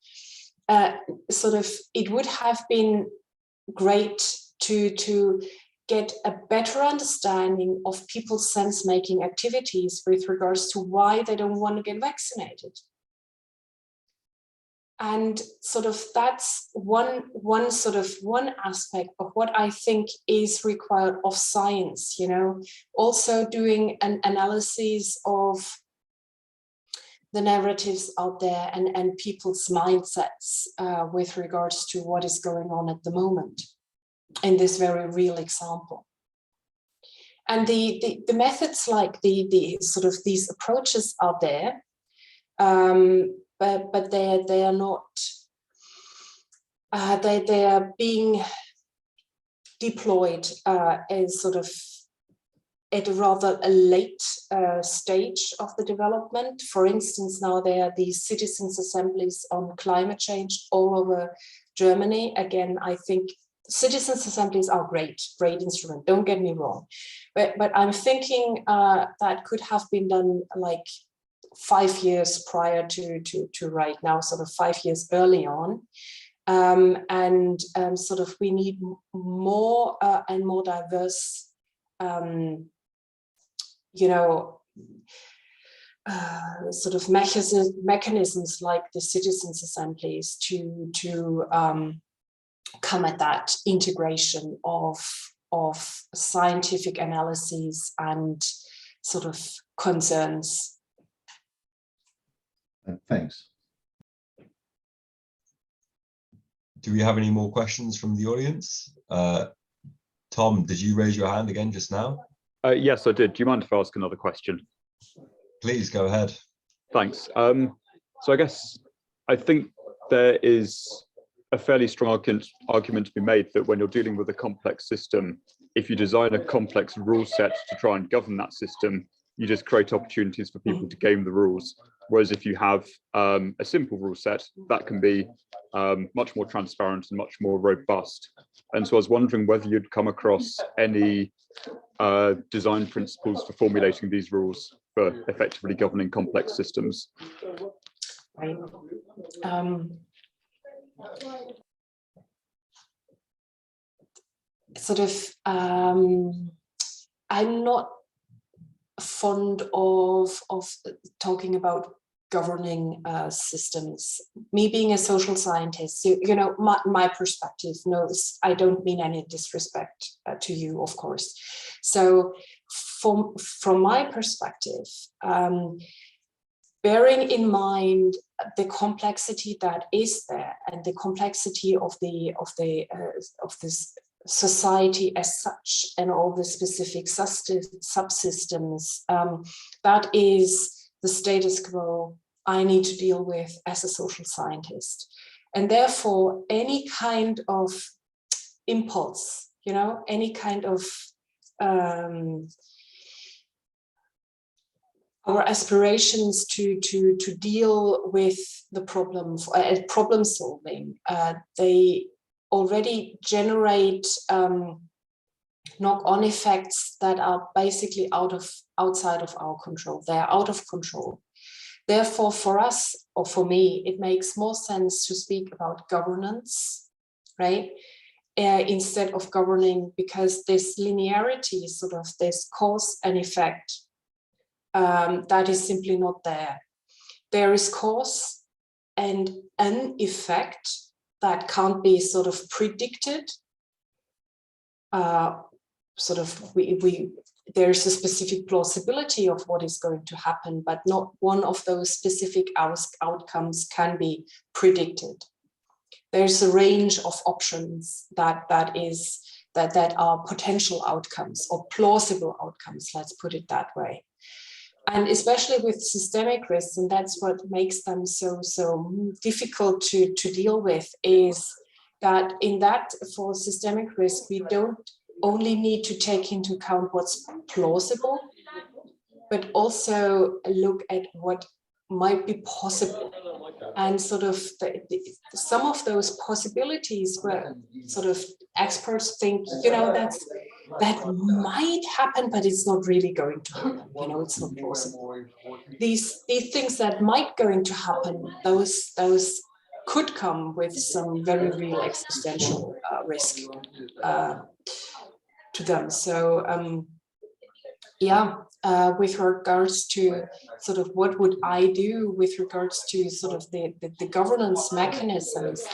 sort of, it would have been great to get a better understanding of people's sense-making activities with regards to why they don't want to get vaccinated. And sort of that's one aspect of what I think is required of science, also doing an analysis of the narratives out there and people's mindsets with regards to what is going on at the moment in this very real example. And the methods like the sort of these approaches are there, but they are not, they are being deployed as sort of at a rather late stage of the development. For instance, now there are these citizens' assemblies on climate change all over Germany. Again, I think citizens' assemblies are great instrument, don't get me wrong. But I'm thinking that could have been done like 5 years prior to right now, sort of 5 years early on. And sort of we need more and more diverse sort of mechanisms like the citizens' assemblies to come at that integration of scientific analyses and sort of concerns. Thanks. Do we have any more questions from the audience? Tom, did you raise your hand again just now? Yes, I did. Do you mind if I ask another question? Please go ahead. Thanks. So I think there is a fairly strong argument to be made that when you're dealing with a complex system, if you design a complex rule set to try and govern that system, you just create opportunities for people to game the rules. Whereas if you have a simple rule set, that can be much more transparent and much more robust. And so I was wondering whether you'd come across any design principles for formulating these rules for effectively governing complex systems. Right. Sort of, I'm not fond of talking about governing systems. Me being a social scientist, my perspective knows, I don't mean any disrespect to you, of course. So from my perspective, bearing in mind the complexity that is there the complexity of this society as such, and all the specific subsystems, that is the status quo I need to deal with as a social scientist. And therefore, any kind of impulse, any kind of our aspirations to deal with the problem solving, they already generate knock-on effects that are basically outside of our control. They're out of control. Therefore, for us, or for me, it makes more sense to speak about governance, right? Instead of governing, because this linearity, sort of this cause and effect, that is simply not there. There is cause and an effect that can't be sort of predicted. There's a specific plausibility of what is going to happen, but not one of those specific outcomes can be predicted. There's a range of options that are potential outcomes or plausible outcomes, let's put it that way. And especially with systemic risks, and that's what makes them so difficult to deal with, is that for systemic risk, we don't only need to take into account what's plausible, but also look at what might be possible. And sort of some of those possibilities where sort of experts think, that might happen, but it's not really going to happen. It's not plausible. These things that might going to happen, those could come with some very real existential risk to them. So with regards to sort of what would I do with regards to sort of the governance mechanisms,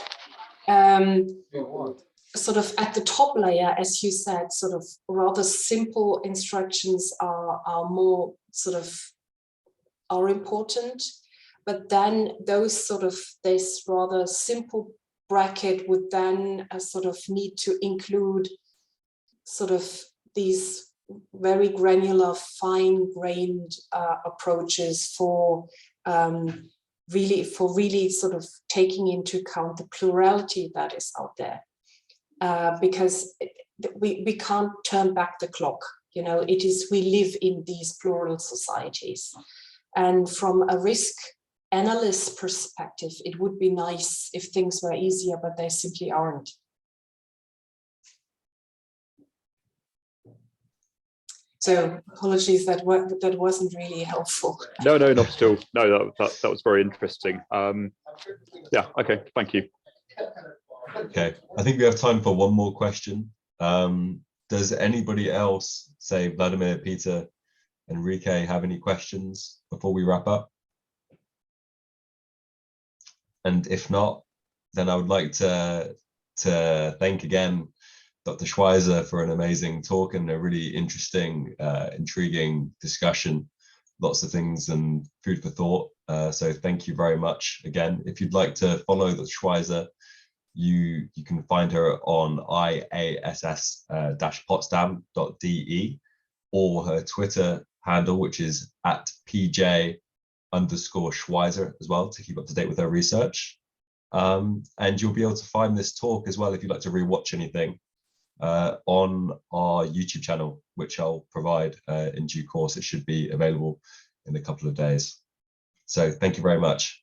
sort of at the top layer, as you said, sort of rather simple instructions are more sort of are important, but then this rather simple bracket would then sort of need to include sort of these very granular, fine-grained approaches for really sort of taking into account the plurality that is out there. Because we can't turn back the clock, we live in these plural societies. And from a risk analyst perspective, it would be nice if things were easier, but they simply aren't. So apologies, that wasn't really helpful. No, not at all. No, that was very interesting. Yeah, okay, thank you. Okay, I think we have time for one more question. Does anybody else, say Vladimir, Peter, Enrique, have any questions before we wrap up? And if not, then I would like to thank again Dr. Schweizer for an amazing talk and a really interesting, intriguing discussion. Lots of things and food for thought. So thank you very much again. If you'd like to follow Dr. Schweizer, you can find her on iass-potsdam.de or her Twitter handle, which is @PJ_Schweizer as well, to keep up to date with her research. And you'll be able to find this talk as well if you'd like to rewatch anything on our YouTube channel, which I'll provide in due course. It should be available in a couple of days. So thank you very much.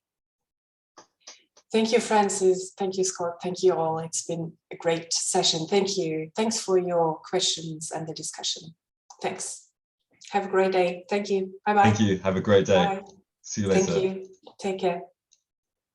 Thank you, Francis. Thank you, Scott. Thank you all. It's been a great session. Thank you. Thanks for your questions and the discussion. Thanks. Have a great day. Thank you. Bye-bye. Thank you. Have a great day. Bye. See you later. Thank you. Take care.